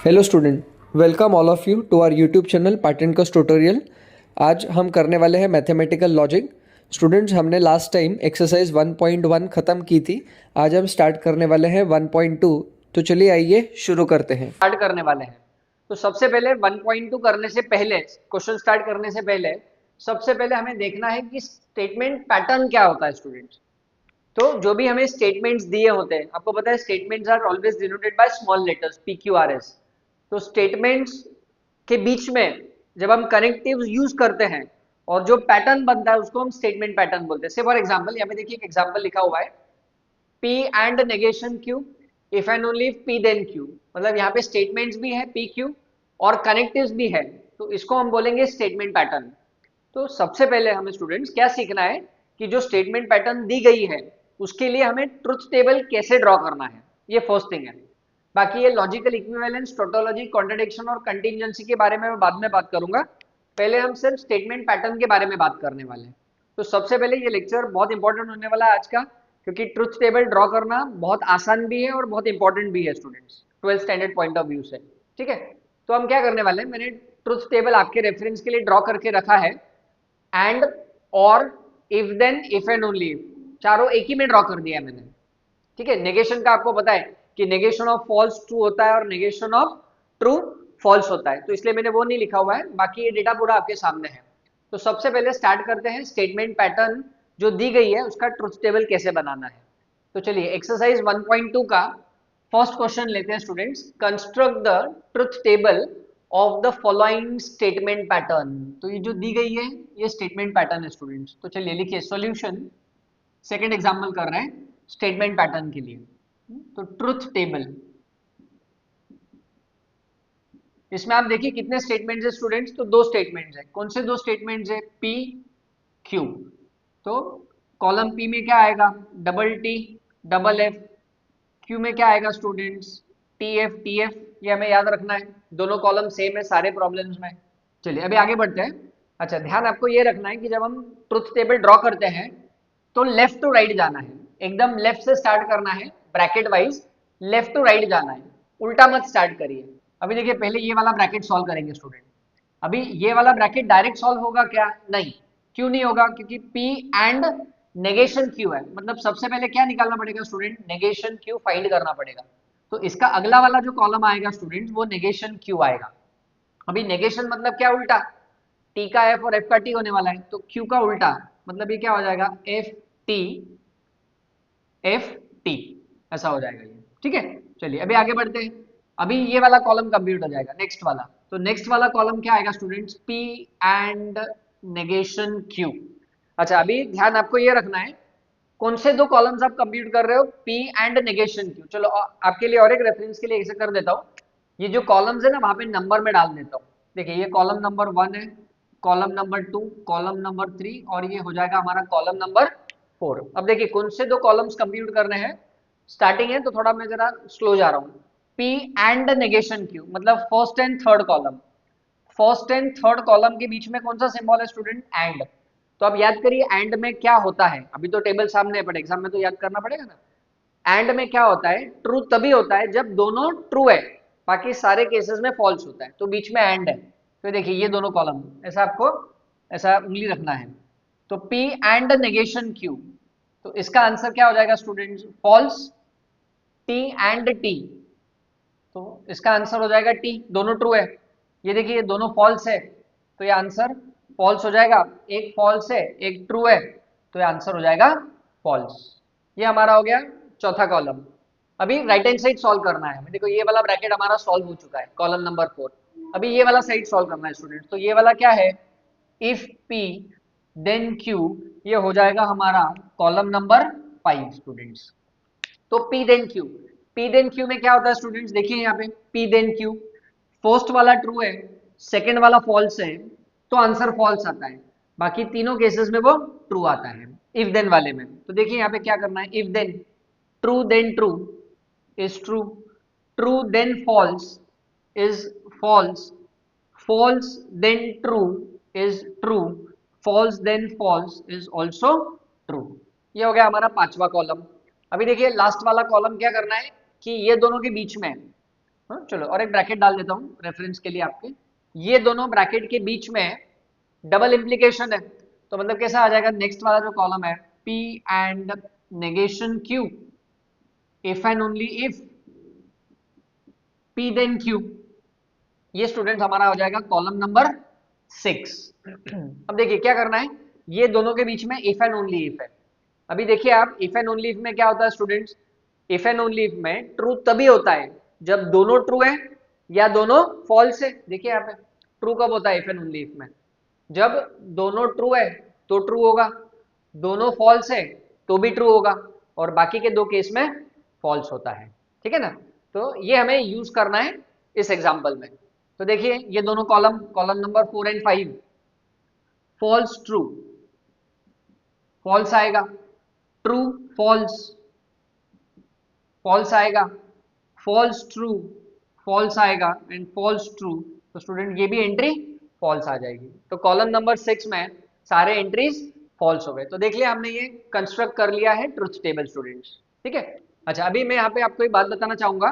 Hello student, welcome all of you to our YouTube channel पार्टनकस tutorial. आज हम करने वाले हैं मैथमेटिकल लॉजिक। स्टूडेंट्स, हमने लास्ट टाइम एक्सरसाइज 1.1 ख़त्म की थी। आज हम स्टार्ट करने वाले हैं 1.2। तो चलिए आइए शुरू करते हैं। स्टार्ट करने वाले हैं। तो सबसे पहले 1.2 करने से पहले, क्वेश्चन स्टार्ट करने से पहले सबसे पहले हमें देखना है कि स्टेटमेंट पैटर्न क्या होता है स्टूडेंट्स। तो जो भी हमें स्टेटमेंट्स दिए होते हैं, आपको पता है statements are always denoted by small letters PQRS। तो स्टेटमेंट्स के बीच में जब हम कनेक्टिव्स यूज करते हैं और जो पैटर्न बनता है उसको हम स्टेटमेंट पैटर्न बोलते हैं। से फॉर एग्जांपल यहाँ पे देखिए एक एग्जांपल लिखा हुआ है, P and negation Q, if and only if P then Q। मतलब यहाँ पे स्टेटमेंट्स भी है PQ और कनेक्टिव्स भी है, तो इसको हम बोलेंगे स्टेटमेंट पैटर्न। तो सबसे पहले हमें स्टूडेंट्स क्या सीखना है कि जो स्टेटमेंट पैटर्न दी गई है उसके लिए हमें ट्रुथ टेबल कैसे ड्रॉ करना है, ये फर्स्ट थिंग है। बाकी ये लॉजिकल इक्विवेलेंस, टोटोलॉजी, कॉन्ट्रडिक्शन और कंटिजेंसी के बारे में मैं बाद में बात करूंगा। पहले हम सिर्फ स्टेटमेंट पैटर्न के बारे में बात करने वाले हैं। तो सबसे पहले ये लेक्चर बहुत इंपॉर्टेंट होने वाला है आज का, क्योंकि ट्रुथ टेबल ड्रॉ करना बहुत आसान भी है और बहुत इंपॉर्टेंट भी है students, 12th standard point of view से। ठीक है, तो हम क्या करने वाले हैं, मैंने ट्रुथ टेबल आपके रेफरेंस के लिए ड्रॉ करके रखा है। एंड, और, if then, if and only, चारों एक ही में ड्रॉ कर दिया है मैंने। ठीक है, नेगेशन का आपको पता है कि नेगेशन ऑफ फॉल्स ट्रू होता है और नेगेशन ऑफ ट्रू फॉल्स होता है, तो इसलिए मैंने वो नहीं लिखा हुआ है, बाकी ये डेटा पूरा आपके सामने है। तो सबसे पहले स्टार्ट करते हैं, स्टेटमेंट पैटर्न जो दी गई है उसका ट्रुथ टेबल कैसे बनाना है। तो चलिए एक्सरसाइज 1.2 का फर्स्ट क्वेश्चन लेते हैं students. Construct the truth table of the following statement pattern. तो ये जो दी गई है ये स्टेटमेंट पैटर्न है स्टूडेंट्स। तो चलिए लिखिए सॉल्यूशन। सेकंड एग्जांपल कर रहे हैं स्टेटमेंट पैटर्न के लिए। तो ट्रुथ टेबल, इसमें आप देखिए कितने स्टेटमेंट्स है स्टूडेंट्स। तो दो स्टेटमेंट्स है। कौन से दो स्टेटमेंट्स है? P Q। तो कॉलम P में क्या आएगा? Double T double F। Q में क्या आएगा स्टूडेंट्स? TF TF। ये हमें याद रखना है, दोनों कॉलम सेम है सारे प्रॉब्लम्स में। चलिए अभी आगे बढ़ते हैं। अच्छा, ध्यान आपको ये रखना है कि जब हम ट्रुथ टेबल ड्रॉ करते हैं तो लेफ्ट टू राइट जाना है, एकदम लेफ्ट से स्टार्ट करना है, bracket wise left to right जाना है, उल्टा मत स्टार्ट करिए। अभी देखिए पहले ये वाला ब्रैकेट सॉल्व करेंगे स्टूडेंट। अभी ये वाला ब्रैकेट डायरेक्ट सॉल्व होगा क्या? नहीं। क्यों नहीं होगा? क्योंकि P एंड नेगेशन Q है, मतलब सबसे पहले क्या निकालना पड़ेगा स्टूडेंट? नेगेशन Q फाइंड करना पड़ेगा। तो इसका अगला वाला जो कॉलम आएगा स्टूडेंट वो नेगेशन Q आएगा। अभी नेगेशन मतलब क्या? उल्टा। T का F और F का T होने वाला है, तो Q का उल्टा, मतलब ये क्या हो जाएगा? FT FT, ऐसा हो जाएगा ये। ठीक है, चलिए अभी आगे बढ़ते हैं। अभी ये वाला कॉलम कंप्लीट हो जाएगा, नेक्स्ट वाला। तो नेक्स्ट वाला कॉलम क्या आएगा students? P and negation Q। अच्छा, अभी ध्यान आपको ये रखना है कौन से दो कॉलम्स आप कंप्यूट कर रहे हो? P and negation Q। चलो आपके लिए और एक रेफरेंस के लिए ऐसे कर देता हूँ, ये जो कॉलम्स है ना वहां पे नंबर में डाल देता हूँ। देखिए ये कॉलम नंबर 1 है, कॉलम नंबर 2, कॉलम नंबर 3 और ये हो जाएगा हमारा कॉलम नंबर 4। अब देखिए कौन से दो कॉलम्स कंप्यूट करने हैं। स्टार्टिंग है तो थोड़ा मैं जरा स्लो जा रहा हूँ। P एंड नेगेशन Q मतलब first and third column. First and third column के बीच में कौन सा सिंबल है स्टूडेंट? एंड। तो अब याद करिए एंड में क्या होता है, अभी तो टेबल सामने है पर एग्जाम में तो याद करना पड़ेगा ना। एंड में क्या होता है? ट्रू तभी होता है जब दोनों ट्रू है, बाकी सारे केसेस में फॉल्स होता है, तो बीच में एंड है। तो देखिए ये दोनों कॉलम ऐसा आपको ऐसा उंगली रखना है। तो P एंड नेगेशन Q, तो इसका आंसर क्या हो जाएगा students? False. T and T, तो इसका आंसर हो जाएगा T, दोनों ट्रू है। ये देखिए ये दोनों फॉल्स है, तो ये आंसर फॉल्स हो जाएगा। एक फॉल्स है एक ट्रू है, तो ये आंसर हो जाएगा फॉल्स। ये हमारा हो गया चौथा कॉलम। अभी राइट हैंड साइड सॉल्व करना है। देखो ये वाला ब्रैकेट हमारा सॉल्व हो चुका है, कॉलम नंबर 4। अभी ये वाला साइड सॉल्व करना है स्टूडेंट। तो ये वाला क्या है? इफ P देन Q, ये हो जाएगा हमारा कॉलम नंबर 5 स्टूडेंट्स। तो P then Q, P then Q में क्या होता है स्टूडेंट्स? देखिए यहाँ पे P देन Q, फर्स्ट वाला ट्रू है, सेकंड वाला फॉल्स है, तो आंसर फॉल्स आता है। बाकी तीनों केसेस में वो ट्रू आता है इफ देन वाले में। तो देखिए यहाँ पे क्या करना है, if then true is true, true then false is false, false then true is true, false then false is also true. ये हो गया हमारा पांचवा कॉलम। अभी देखिए लास्ट वाला कॉलम क्या करना है कि ये दोनों के बीच में, हाँ चलो, और एक ब्रैकेट डाल देता हूँ रेफरेंस के लिए आपके। ये दोनों ब्रैकेट के बीच में डबल इम्प्लीकेशन है, तो मतलब कैसा आ जाएगा नेक्स्ट वाला जो कॉलम है, P and negation Q, if and only if P then Q। ये स्टूडेंट हमारा हो जाएगा कॉलम नंबर 6। अब देखिए क्या करना है, ये दोनों के बीच में इफ एंड ओनली इफ है। अभी देखिए आप, इफ एंड ओनली इफ में क्या होता है students, if and only if में ट्रू तभी होता है जब दोनों ट्रू है या दोनों फॉल्स है। देखिए यहाँ पे ट्रू कब होता है इफ एंड ओनली इफ में, जब दोनों ट्रू है तो ट्रू होगा, दोनों फॉल्स है तो भी ट्रू होगा, और बाकी के दो केस में फॉल्स होता है। ठीक है ना, तो ये हमें यूज करना है इस एग्जाम्पल में। तो देखिए ये दोनों column, column number 4 and 5, false true, false आएगा, ट्रू फॉल्स, फॉल्स आएगा, फॉल्स ट्रू, फॉल्स आएगा एंड फॉल्स ट्रू। तो स्टूडेंट ये भी एंट्री फॉल्स आ जाएगी। तो कॉलम नंबर 6 में सारे एंट्रीज फॉल्स हो गए। तो देख लिया हमने ये कंस्ट्रक्ट कर लिया है ट्रुथ टेबल स्टूडेंट्स। ठीक है, अच्छा अभी मैं यहाँ पे आपको एक बात बताना चाहूंगा,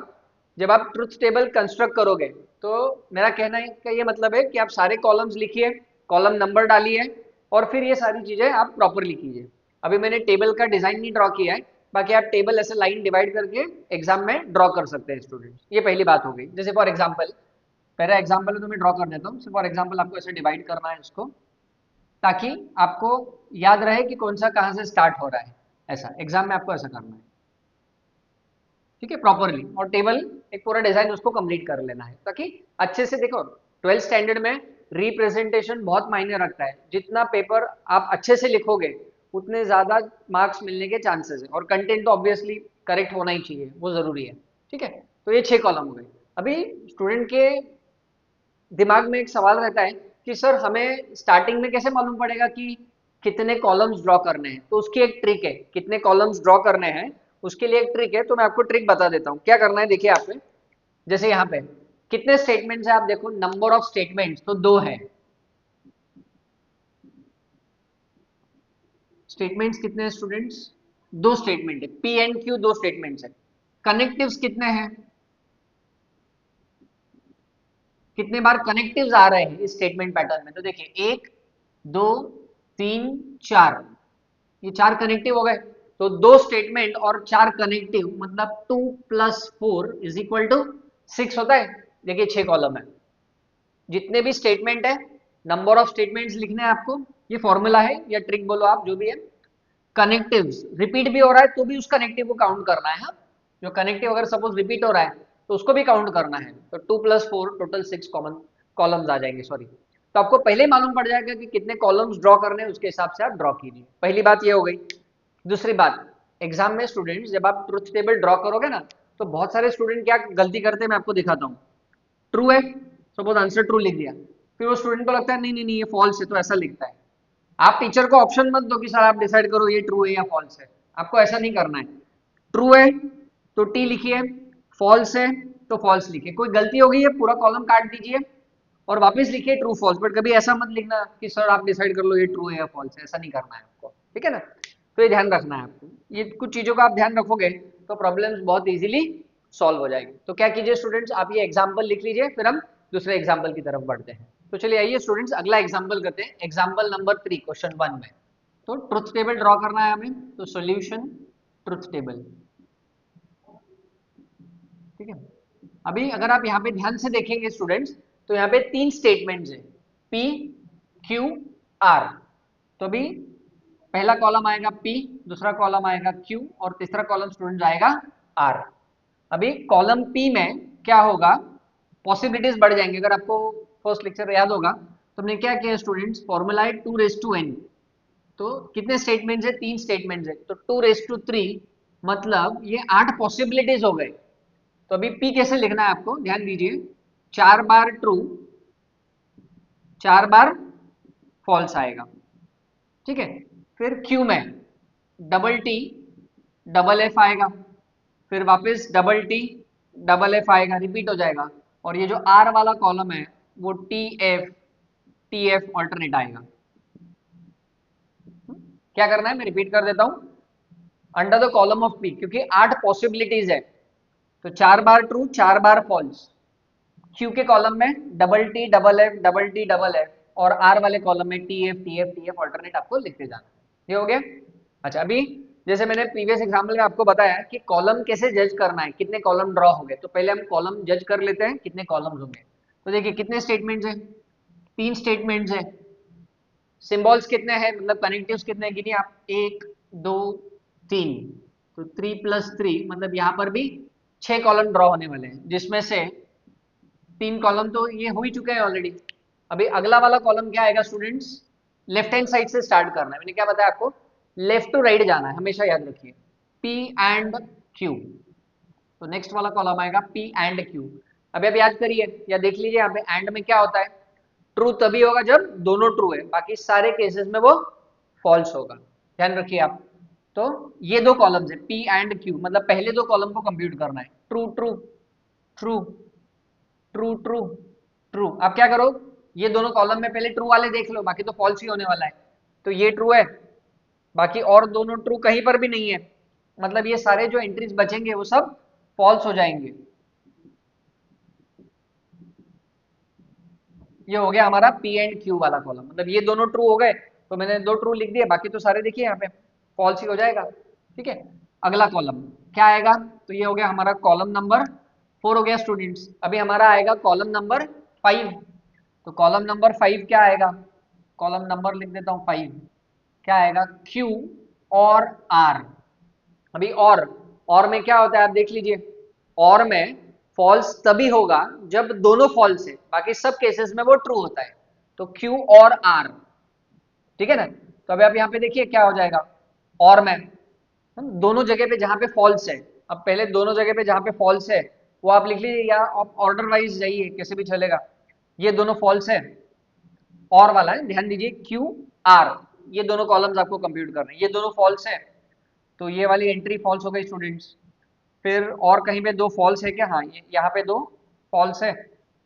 जब आप ट्रुथ टेबल कंस्ट्रक्ट करोगे तो मेरा कहना का ये मतलब है कि आप सारे कॉलम्स लिखिए, कॉलम नंबर डालिए और फिर ये सारी चीजें आप प्रॉपरली कीजिए। अभी मैंने टेबल का डिजाइन नहीं ड्रॉ किया है, बाकी आप टेबल ऐसे लाइन डिवाइड करके एग्जाम में ड्रॉ कर सकते हैं स्टूडेंट्स। ये पहली बात हो गई। जैसे फॉर एग्जांपल, पहला एग्जांपल तो मैं ड्रॉ कर देता हूँ। फॉर एग्जांपल आपको ऐसे डिवाइड करना है इसको, ताकि आपको याद रहे कि कौन सा कहाँ से स्टार्ट हो रहा है। ऐसा एग्जाम में आपको ऐसा करना है, ठीक है, प्रॉपरली। और टेबल एक पूरा डिजाइन उसको कंप्लीट कर लेना है, ताकि अच्छे से देखो 12th स्टैंडर्ड में रिप्रेजेंटेशन बहुत मायने रखता है। जितना पेपर आप अच्छे से लिखोगे उतने ज्यादा मार्क्स मिलने के चांसेस है, और कंटेंट तो ऑब्वियसली करेक्ट होना ही चाहिए, वो जरूरी है। ठीक है, तो ये 6 कॉलम हो गए। अभी स्टूडेंट के दिमाग में एक सवाल रहता है कि सर हमें स्टार्टिंग में कैसे मालूम पड़ेगा कि कितने कॉलम्स ड्रॉ करने हैं। तो उसकी एक ट्रिक है, कितने कॉलम्स ड्रॉ करने हैं उसके लिए एक ट्रिक है। तो मैं आपको ट्रिक बता देता हूँ क्या करना है। देखिए आप पे, जैसे यहाँ पे कितने स्टेटमेंट्स है, आप देखो नंबर ऑफ स्टेटमेंट्स तो 2 है। स्टेटमेंट्स कितने हैं स्टूडेंट्स, 2 स्टेटमेंट है। पी एंड क्यू 2 स्टेटमेंट्स है। कनेक्टिव्स कितने हैं, कितने बार कनेक्टिव्स आ रहे हैं इस स्टेटमेंट पैटर्न में। तो देखिए 1 2 3 4, ये 4 कनेक्टिव हो गए। तो 2 स्टेटमेंट और 4 कनेक्टिव मतलब 2 + 4 = 6 होता है। देखिए 6 कॉलम है। जितने भी स्टेटमेंट है, नंबर ऑफ स्टेटमेंट्स लिखने हैं आपको। ये फॉर्मूला है या ट्रिक बोलो आप, जो भी है। कनेक्टिव्स रिपीट भी हो रहा है तो भी उस कनेक्टिव को काउंट करना है। हाँ, जो कनेक्टिव अगर सपोज रिपीट हो रहा है तो उसको भी काउंट करना है। तो 2 + 4 टोटल 6 कॉमन कॉलम्स आ जाएंगे, सॉरी। तो आपको पहले ही मालूम पड़ जाएगा कि कितने कॉलम्स ड्रॉ करने हैं, उसके हिसाब से आप ड्रॉ कीजिए। पहली बात ये हो गई। दूसरी बात, एग्जाम में स्टूडेंट्स जब आप ट्रुथ टेबल ड्रॉ करोगे ना, तो बहुत सारे स्टूडेंट क्या गलती करते हैं मैं आपको दिखाता हूँ। ट्रू है, सपोज आंसर ट्रू लिख दिया, फिर वो स्टूडेंट को लगता है नहीं नहीं नहीं ये फॉल्स है, तो ऐसा लिखता है। आप टीचर को ऑप्शन मत दो कि सर आप डिसाइड करो ये ट्रू है या फॉल्स है। आपको ऐसा नहीं करना है। ट्रू है तो टी लिखिए, फॉल्स है तो फॉल्स लिखिए। कोई गलती हो गई है पूरा कॉलम काट दीजिए और वापस लिखिए ट्रू फॉल्स। बट कभी ऐसा मत लिखना कि सर आप डिसाइड कर लो ये ट्रू है या फॉल्स है, ऐसा नहीं करना है आपको। ठीक है ना, तो ये ध्यान रखना है आपको। ये कुछ चीजों का आप ध्यान रखोगे तो प्रॉब्लम्स बहुत इजीली सॉल्व हो जाएगी। तो क्या कीजिए स्टूडेंट्स, आप ये एग्जाम्पल लिख लीजिए, फिर हम दूसरे एग्जाम्पल की तरफ बढ़ते हैं। तो चलिए आइए स्टूडेंट्स अगला एग्जाम्पल करते हैं। एग्जाम्पल नंबर 3 क्वेश्चन 1 में। तो ट्रुथ टेबल ड्रॉ करना है हमें, तो सॉल्यूशन ट्रुथ टेबल। ठीक है, अभी अगर आप यहाँ पे ध्यान से देखेंगे स्टूडेंट्स, तो यहाँ पे 3 स्टेटमेंट्स है, P Q R। तो अभी पहला कॉलम आएगा P, दूसरा कॉलम आएगा Q और तीसरा कॉलम स्टूडेंट आएगा R। अभी कॉलम P में क्या होगा, पॉसिबिलिटीज बढ़ जाएंगे। अगर आपको फर्स्ट लेक्चर याद होगा तो हमने क्या किया स्टूडेंट्स, फॉर्मूला है 2n। तो कितने स्टेटमेंट्स है, 3 स्टेटमेंट्स है, तो 2 3 मतलब ये 8 पॉसिबिलिटीज हो गए। तो अभी P कैसे लिखना है आपको ध्यान दीजिए, 4 बार ट्रू 4 बार फॉल्स आएगा। ठीक है, फिर Q में डबल T डबल F आएगा, फिर वापस डबल T डबल F आएगा, रिपीट हो जाएगा। और ये जो R वाला कॉलम है वो टी एफ ऑल्टरनेट आएगा। क्या करना है मैं रिपीट कर देता हूं, under the column of P, क्योंकि 8 पॉसिबिलिटीज है तो 4 बार ट्रू 4 बार फॉल्स। क्यू के कॉलम में double T double F double T double F, और आर वाले कॉलम में T F T F T F alternate आपको लिखते जाना। ये हो गया। अच्छा, अभी जैसे मैंने प्रीवियस एग्जाम्पल में आपको बताया कि कॉलम कैसे जज करना है, कितने कॉलम ड्रॉ हो गए, तो पहले हम कॉलम जज कर लेते हैं कितने कॉलम्स होंगे। तो देखिए कितने स्टेटमेंट्स हैं, 3 स्टेटमेंट्स हैं। सिंबल्स कितने हैं, मतलब कनेक्टिव्स कितने हैं, गिनिए आप, 1 2 3। तो 3 + 3 मतलब यहाँ पर भी 6 कॉलम ड्रॉ होने वाले हैं, जिसमें से 3 कॉलम तो ये हो ही चुके हैं ऑलरेडी। अभी अगला वाला कॉलम क्या आएगा स्टूडेंट्स, लेफ्ट हैंड साइड से स्टार्ट करना है। मैंने क्या बताया आपको, लेफ्ट टू राइट जाना है, हमेशा याद रखिए, P एंड Q। तो नेक्स्ट वाला कॉलम आएगा P एंड Q। अभी आप याद करिए या देख लीजिए यहाँ पे एंड में क्या होता है, ट्रू तभी होगा जब दोनों ट्रू है, बाकी सारे केसेस में वो फॉल्स होगा, ध्यान रखिए आप। तो ये दो कॉलम्स है P एंड Q, मतलब पहले दो कॉलम को कंप्यूट करना है, true true true true true true. आप क्या करो, ये दोनों कॉलम में पहले ट्रू वाले देख लो, बाकी तो फॉल्स ही होने वाला है। तो ये ट्रू है, बाकी और दोनों ट्रू कहीं पर भी नहीं है, मतलब ये सारे जो एंट्रीज बचेंगे वो सब फॉल्स हो जाएंगे। ये हो गया हमारा P एंड Q वाला कॉलम, मतलब ये दोनों ट्रू हो गए, तो मैंने 2 ट्रू लिख दिए, बाकी तो सारे देखिए यहाँ पे फॉल्स ही हो जाएगा। ठीक है, अगला कॉलम क्या आएगा, तो ये हो गया हमारा कॉलम नंबर 4 हो गया स्टूडेंट्स। अभी हमारा आएगा कॉलम नंबर 5। तो कॉलम नंबर 5 क्या आएगा, कॉलम नंबर लिख देता हूँ 5, क्या आएगा, Q और R। अभी और में क्या होता है आप देख लीजिए, और में फॉल्स तभी होगा जब दोनों फॉल्स है, बाकी सब केसेस में वो ट्रू होता है। तो Q और R, ठीक है ना। तो अभी आप यहाँ पे देखिए क्या हो जाएगा, और में दोनों जगह पे जहां पे फॉल्स है, अब पहले दोनों जगह पे जहां पे फॉल्स है वो आप लिख लीजिए, या आप ऑर्डर वाइज जाइए कैसे भी चलेगा। ये दोनों फॉल्स है, और वाला है, ध्यान दीजिए Q R, ये दोनों कॉलम्स आपको कंप्यूट करने हैं, ये दोनों फॉल्स है, तो ये वाली एंट्री फॉल्स हो गई स्टूडेंट्स। फिर और कहीं पे दो फॉल्स है क्या, हाँ ये यहाँ पे दो फॉल्स है,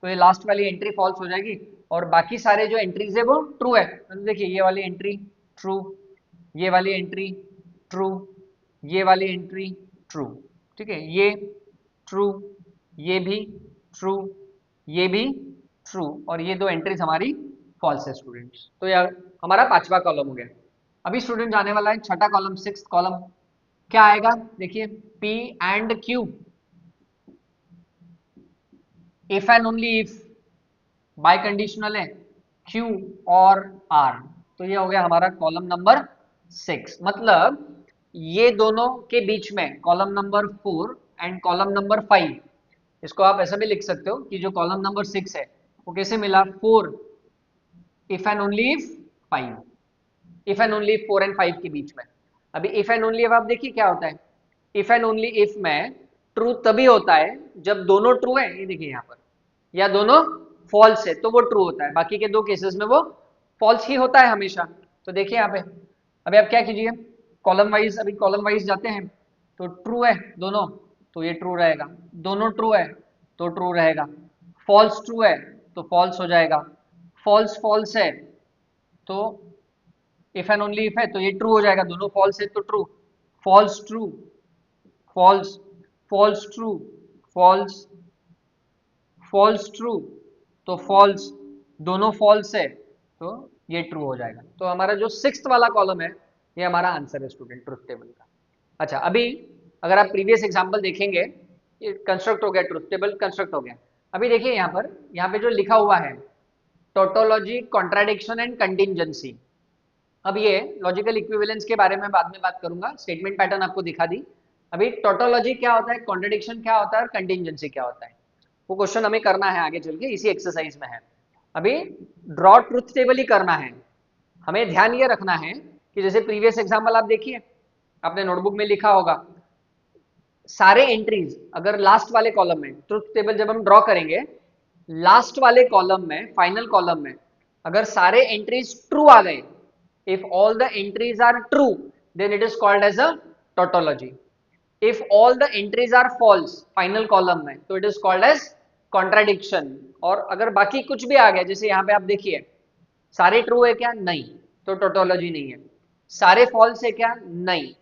तो ये लास्ट वाली एंट्री फॉल्स हो जाएगी, और बाकी सारे जो एंट्रीज है वो ट्रू है। तो देखिए ये वाली एंट्री ट्रू, ये वाली एंट्री ट्रू, ये वाली एंट्री ट्रू, ठीक है, ये ट्रू, ये भी ट्रू, ये भी ट्रू, और ये दो एंट्रीज हमारी फॉल्स है स्टूडेंट्स। तो यार हमारा 5वां कॉलम हो गया। अभी स्टूडेंट आने वाला है छठा कॉलम, 6th कॉलम, क्या आएगा देखिए, P and Q, if and only if, bye conditional है Q और R। तो ये हो गया हमारा कॉलम नंबर 6, मतलब ये दोनों के बीच में column number 4 and column number 5, इसको आप ऐसा भी लिख सकते हो कि जो कॉलम नंबर 6 है वो कैसे मिला, 4 if and only if 5, if and only if 4 and 5 के बीच में। अभी इफ एंड ओनली इफ आप देखिए क्या होता है, इफ एंड ओनली इफ में ट्रू तभी होता है जब दोनों ट्रू है, ये देखिए यहाँ पर, या दोनों फॉल्स है तो वो ट्रू होता है, बाकी के दो केसेस में वो फॉल्स ही होता है हमेशा। तो देखिए यहाँ पे, अभी आप क्या कीजिए, कॉलम वाइज, अभी कॉलम वाइज जाते हैं, तो ट्रू है दोनों, तो ये ट्रू रहेगा, दोनों ट्रू है तो ट्रू रहेगा, फॉल्स ट्रू है तो फॉल्स हो जाएगा, फॉल्स फॉल्स है तो इफ एंड ओनली इफ है तो ये ट्रू हो जाएगा, दोनों फॉल्स है तो true, false true, false, false true, false, false true, तो फॉल्स, दोनों फॉल्स है तो ये ट्रू हो जाएगा। तो हमारा जो 6th वाला कॉलम है ये हमारा आंसर है स्टूडेंट ट्रुथ टेबल का। अच्छा, अभी अगर आप प्रीवियस एग्जांपल देखेंगे, ये कंस्ट्रक्ट हो गया, ट्रुथ टेबल कंस्ट्रक्ट हो गया। अभी देखिए यहाँ पर, यहाँ पे जो लिखा हुआ है टोटोलॉजी, कॉन्ट्राडिक्शन एंड कंटिंजेंसी। अब ये लॉजिकल इक्विवेलेंस के बारे में बाद में बात करूंगा, स्टेटमेंट पैटर्न आपको दिखा दी। अभी टोटोलॉजी क्या होता है, कॉन्ट्रडिक्शन क्या होता है और कंटिंजेंसी क्या होता है, वो क्वेश्चन हमें करना है आगे चल के, इसी एक्सरसाइज में है। अभी ड्रॉ ट्रुथ टेबल ही करना है, हमें ध्यान ये रखना है कि जैसे प्रीवियस एग्जाम्पल आप देखिए, आपने नोटबुक में लिखा होगा, सारे एंट्रीज अगर लास्ट वाले कॉलम में, ट्रुथ टेबल जब हम ड्रॉ करेंगे लास्ट वाले कॉलम में, फाइनल कॉलम में अगर सारे एंट्रीज ट्रू आ गए, if all the entries are true then it is called as a tautology, if all the entries are false final column में तो it is called as contradiction, और अगर बाकी कुछ भी आ गया, जैसे यहाँ पे आप देखिए सारे ट्रू है क्या, नहीं, तो टोटोलॉजी नहीं है, सारे फॉल्स है क्या, नहीं,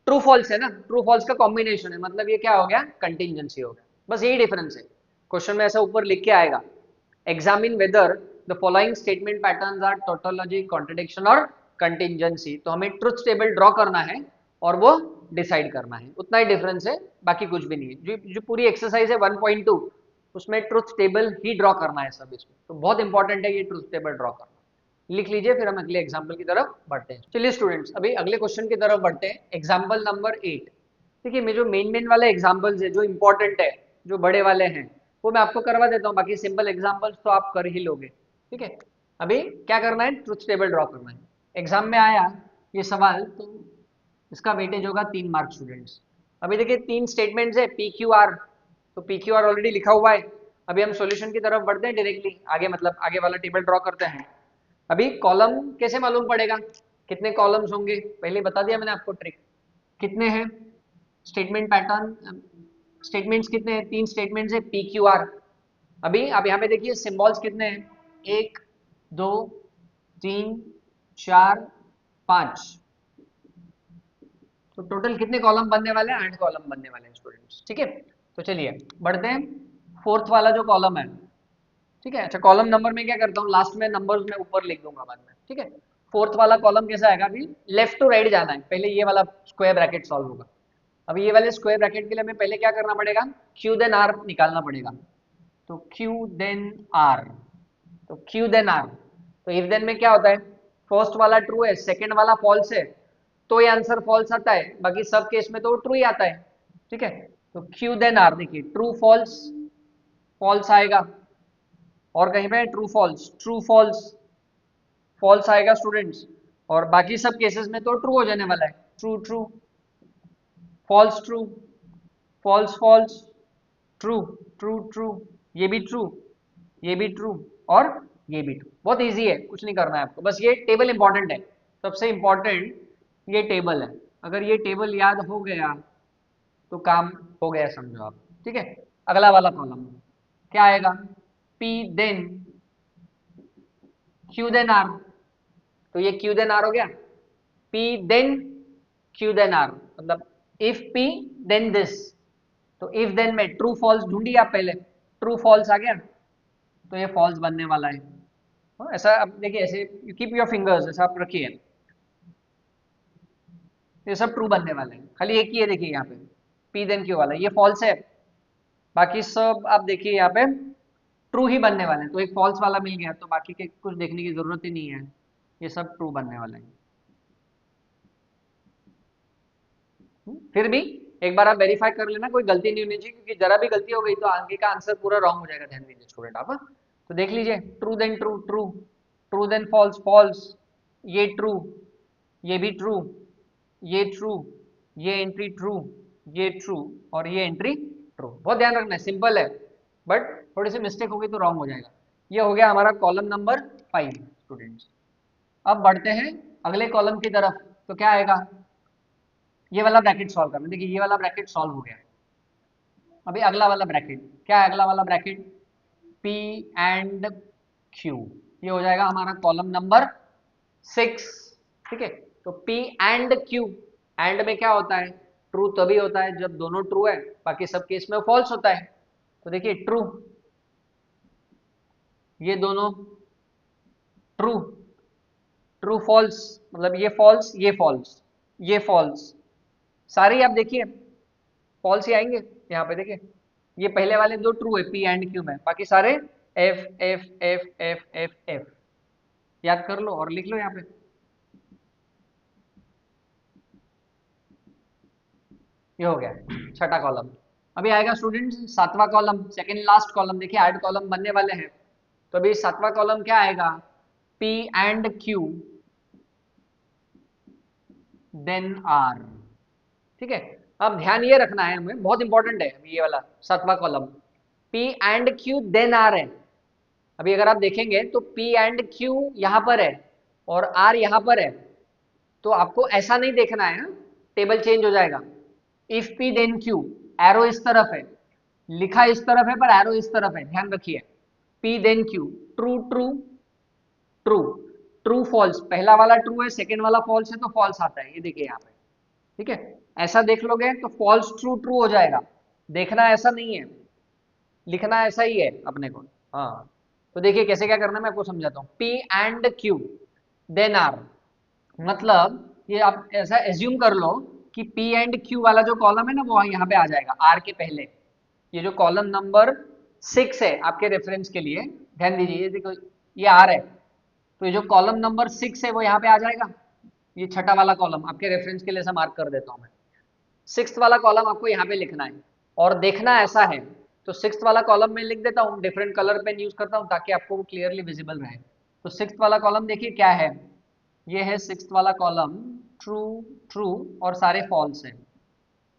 ट्रू फॉल्स है ना, ट्रू फॉल्स का कॉम्बिनेशन है, मतलब ये क्या हो गया, कंटिंजेंसी हो गया, बस यही डिफरेंस है। क्वेश्चन में ऐसा ऊपर लिख के आएगा, examine whether the following statement patterns are tautology, contradiction और कंटिंजेंसी। तो हमें ट्रुथ टेबल ड्रॉ करना है और वो डिसाइड करना है, उतना ही डिफरेंस है, बाकी कुछ भी नहीं है। जो पूरी एक्सरसाइज है 1.2 उसमें ट्रुथ टेबल ही ड्रॉ करना है सब इसमें, तो बहुत इंपॉर्टेंट है ये ट्रुथ टेबल ड्रॉ करना। लिख लीजिए, फिर हम अगले एग्जाम्पल की तरफ बढ़ते हैं। चलिए स्टूडेंट्स, अभी अगले क्वेश्चन की तरफ बढ़ते हैं, एग्जाम्पल नंबर 8। देखिए, मैं जो मेन वाले एग्जाम्पल्स है, जो इंपॉर्टेंट है, जो बड़े वाले हैं, वो मैं आपको करवा देता हूँ, बाकी सिंपल एग्जाम्पल्स तो आप कर ही लोगे। ठीक है, अभी क्या करना है, ट्रुथ टेबल ड्रॉ करना है। एग्जाम में आया ये सवाल, तो इसका वेटेज होगा 3 मार्क स्टूडेंट्स। अभी देखिए 3 स्टेटमेंट्स है पी क्यू आर, तो पी क्यू आर ऑलरेडी लिखा हुआ है। अभी हम सॉल्यूशन की तरफ बढ़ते हैं डायरेक्टली आगे, मतलब आगे वाला टेबल ड्रॉ करते हैं। अभी कॉलम कैसे मालूम पड़ेगा, कितने कॉलम्स होंगे, पहले बता दिया मैंने आपको ट्रिक। कितने हैं स्टेटमेंट पैटर्न, स्टेटमेंट्स कितने हैं, 3 स्टेटमेंट्स है पी क्यू आर। अभी आप यहाँ पे देखिए सिंबल्स कितने हैं, 1 2 3 4 5, तो टोटल कितने कॉलम बनने वाले हैं, 8 कॉलम बनने वाले हैं स्टूडेंट्स। ठीक है, तो चलिए बढ़ते हैं, फोर्थ वाला जो कॉलम है। ठीक है, अच्छा कॉलम नंबर में क्या करता हूँ, लास्ट में नंबर्स में ऊपर लिख दूंगा बाद में। ठीक है, फोर्थ वाला कॉलम कैसा आएगा, अभी लेफ्ट टू राइट जाना है, पहले ये वाला स्क्वायर ब्रैकेट सॉल्व होगा। अभी ये वाले स्क्वायर ब्रैकेट के लिए हमें पहले क्या करना पड़ेगा, क्यू देन आर निकालना पड़ेगा। तो क्यू देन आर, तो क्यू देन आर, तो इफ देन में क्या होता है, फर्स्ट वाला ट्रू है, सेकंड वाला फॉल्स है, तो ये आंसर फॉल्स आता है, बाकी सब केस में तो ट्रू ही आता है। ठीक है, तो क्यू देन आर, देखिए ट्रू फॉल्स, फॉल्स आएगा, और कहीं पे true false, true false, false आएगा स्टूडेंट्स, और बाकी सब केसेस में तो ट्रू हो जाने वाला है, true true, false true, false false, true true true, ये भी ट्रू, ये भी ट्रू, और ये भी ट्रू। बहुत इजी है, कुछ नहीं करना है आपको, बस ये टेबल इंपॉर्टेंट है, सबसे इंपॉर्टेंट ये टेबल है। अगर ये टेबल याद हो गया तो काम हो गया समझो आप। ठीक है, अगला वाला कॉलम क्या आएगा, P then Q then R, तो ये क्यू देन आर हो गया, P then Q then R, मतलब इफ पी देन दिस, तो इफ देन में ट्रू फॉल्स ढूंढिए आप पहले, ट्रू फॉल्स आ गया, तो ये फॉल्स बनने वाला है। ऐसा अब देखिए, ऐसे यू कीप योर फिंगर्स, ऐसा आप रखिए, ये सब ट्रू बनने वाले हैं, खाली एक ही है देखिए यहाँ पे, पी देन क्यू वाला ये फॉल्स है, बाकी सब आप देखिए यहाँ पे ट्रू ही बनने वाले हैं, तो एक फॉल्स वाला मिल गया, तो बाकी के कुछ देखने की जरूरत ही नहीं है, ये सब ट्रू बनने वाले हैं। फिर भी एक बार आप वेरीफाई कर लेना, कोई गलती नहीं होनी चाहिए, क्योंकि जरा भी गलती हो गई तो आगे का आंसर पूरा रॉन्ग हो जाएगा, ध्यान दीजिए स्टूडेंट आप। हाँ? तो देख लीजिए, true then true true, true then false false, ये ट्रू, ये भी ट्रू, ये ट्रू, ये एंट्री ट्रू, ये ट्रू, और ये एंट्री ट्रू। बहुत ध्यान रखना है, सिंपल है, बट थोड़ी सी मिस्टेक हो गई तो रॉन्ग हो जाएगा। ये हो गया हमारा कॉलम नंबर 5 स्टूडेंट्स। अब बढ़ते हैं अगले कॉलम की तरफ, तो क्या आएगा, ये वाला ब्रैकेट सॉल्व करना। देखिए ये वाला ब्रैकेट सॉल्व हो गया, अभी अगला वाला ब्रैकेट क्या है, अगला वाला ब्रैकेट P एंड Q, ये हो जाएगा हमारा कॉलम नंबर 6। ठीक है, तो P एंड Q, एंड में क्या होता है, ट्रू तभी होता है जब दोनों ट्रू है, बाकी सब केस में फॉल्स होता है। तो देखिए ट्रू, ये दोनों ट्रू, ट्रू फॉल्स, मतलब ये फॉल्स, ये फॉल्स, ये फॉल्स, सारे ही आप देखिए फॉल्स ही आएंगे। यहाँ पे देखिए ये पहले वाले दो ट्रू है पी एंड क्यू में, बाकी सारे F F F F F F, याद कर लो और लिख लो यहाँ पे। ये हो गया छठा कॉलम। अभी आएगा स्टूडेंट्स सातवां कॉलम, सेकंड लास्ट कॉलम। देखिए 8 कॉलम बनने वाले हैं, तो अभी सातवां कॉलम क्या आएगा, P and Q then R. ठीक है, अब ध्यान ये रखना है हमें, बहुत इंपॉर्टेंट है ये वाला सातवां column, P and Q then R है। अभी अगर आप देखेंगे तो P एंड Q यहाँ पर है और R यहाँ पर है, तो आपको ऐसा नहीं देखना है, टेबल चेंज हो जाएगा। If P then Q, arrow इस तरफ है, लिखा इस तरफ है पर एरो इस तरफ है, ध्यान रखिए। P then Q, true true true, true false, पहला वाला ट्रू है, सेकेंड वाला फॉल्स है, तो फॉल्स आता है, ये देखिए यहाँ पे। ठीक है, ऐसा देख लोगे तो फॉल्स ट्रू ट्रू हो जाएगा। देखना ऐसा नहीं है, लिखना ऐसा ही है अपने को। हाँ, तो देखिए कैसे क्या करना है मैं आपको समझाता हूँ। P and Q then R, मतलब ये आप ऐसा एज्यूम कर लो कि P एंड Q वाला जो कॉलम है ना वो यहाँ पे आ जाएगा R के पहले। ये जो कॉलम नंबर 6 है आपके रेफरेंस के लिए, ध्यान दीजिए, ये देखो ये R है, तो ये जो कॉलम नंबर 6 है वो यहाँ पे आ जाएगा। ये छठा वाला कॉलम आपके रेफरेंस के लिए ऐसा मार्क कर देता हूँ मैं। सिक्स्थ वाला कॉलम आपको यहाँ पे लिखना है और देखना ऐसा है। तो सिक्स्थ वाला कॉलम में लिख देता हूँ, डिफरेंट कलर पेन यूज करता हूँ ताकि आपको वो क्लियरली विजिबल रहे। तो सिक्स्थ वाला कॉलम देखिए क्या है, ये है सिक्स्थ वाला कॉलम, ट्रू ट्रू और सारे फॉल्स हैं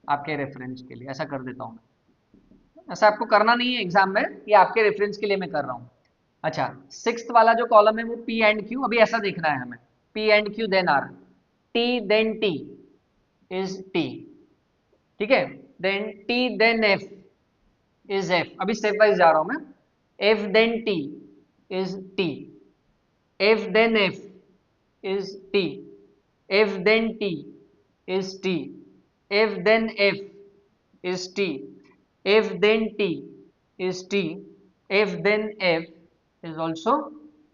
आपके रेफरेंस के लिए, ऐसा कर देता हूँ। ऐसा आपको करना नहीं है एग्जाम में, ये आपके रेफरेंस के लिए मैं कर रहा हूँ। अच्छा, सिक्स्थ वाला जो कॉलम है वो P एंड Q, अभी ऐसा देखना है हमें, P and Q then R, T then T is T, ठीक है, then T then F is F, अभी स्टेप वाइज जा रहा हूं मैं। F then T is T, F then F is T, F then T is T, F then F is T, F then T is T, F then F is also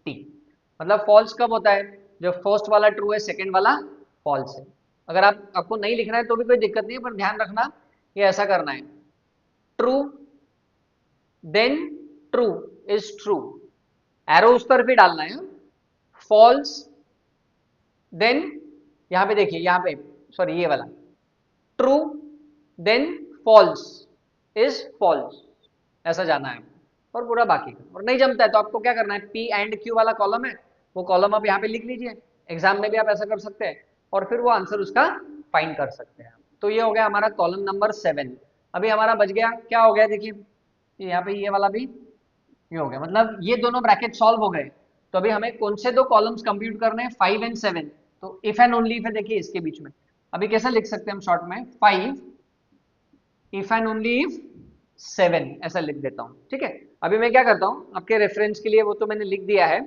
T। मतलब false कब होता है, जब first वाला true है second वाला false है। अगर आपको नहीं लिखना है तो भी कोई दिक्कत नहीं है, पर ध्यान रखना ये ऐसा करना है, true then true is true, arrow उस तरफ ही डालना है। फॉल्स देन, यहां पे देखिए, यहां पे सॉरी ये वाला, true then false is false, ऐसा जाना है और पूरा बाकी का। और नहीं जमता है तो आपको क्या करना है, P एंड Q वाला कॉलम है वो कॉलम आप यहाँ पे लिख लीजिए, एग्जाम में भी आप ऐसा कर सकते हैं और फिर वो आंसर उसका फाइंड कर सकते हैं। तो ये हो गया हमारा कॉलम नंबर 7। अभी हमारा बच गया क्या हो गया, देखिए यहाँ पे ये वाला भी ये हो गया, मतलब ये दोनों ब्रैकेट सॉल्व हो गए। तो अभी हमें कौन से दो कॉलम्स कंप्यूट करने हैं, 5 एंड 7। तो इफ एंड ओनली इफ है, देखिए इसके बीच में अभी कैसे लिख सकते हैं हम शॉर्ट में, 5 इफ एंड ओनली इफ 7 ऐसा लिख देता हूँ, ठीक है। अभी मैं क्या करता हूँ आपके रेफरेंस के लिए, वो तो मैंने लिख दिया है,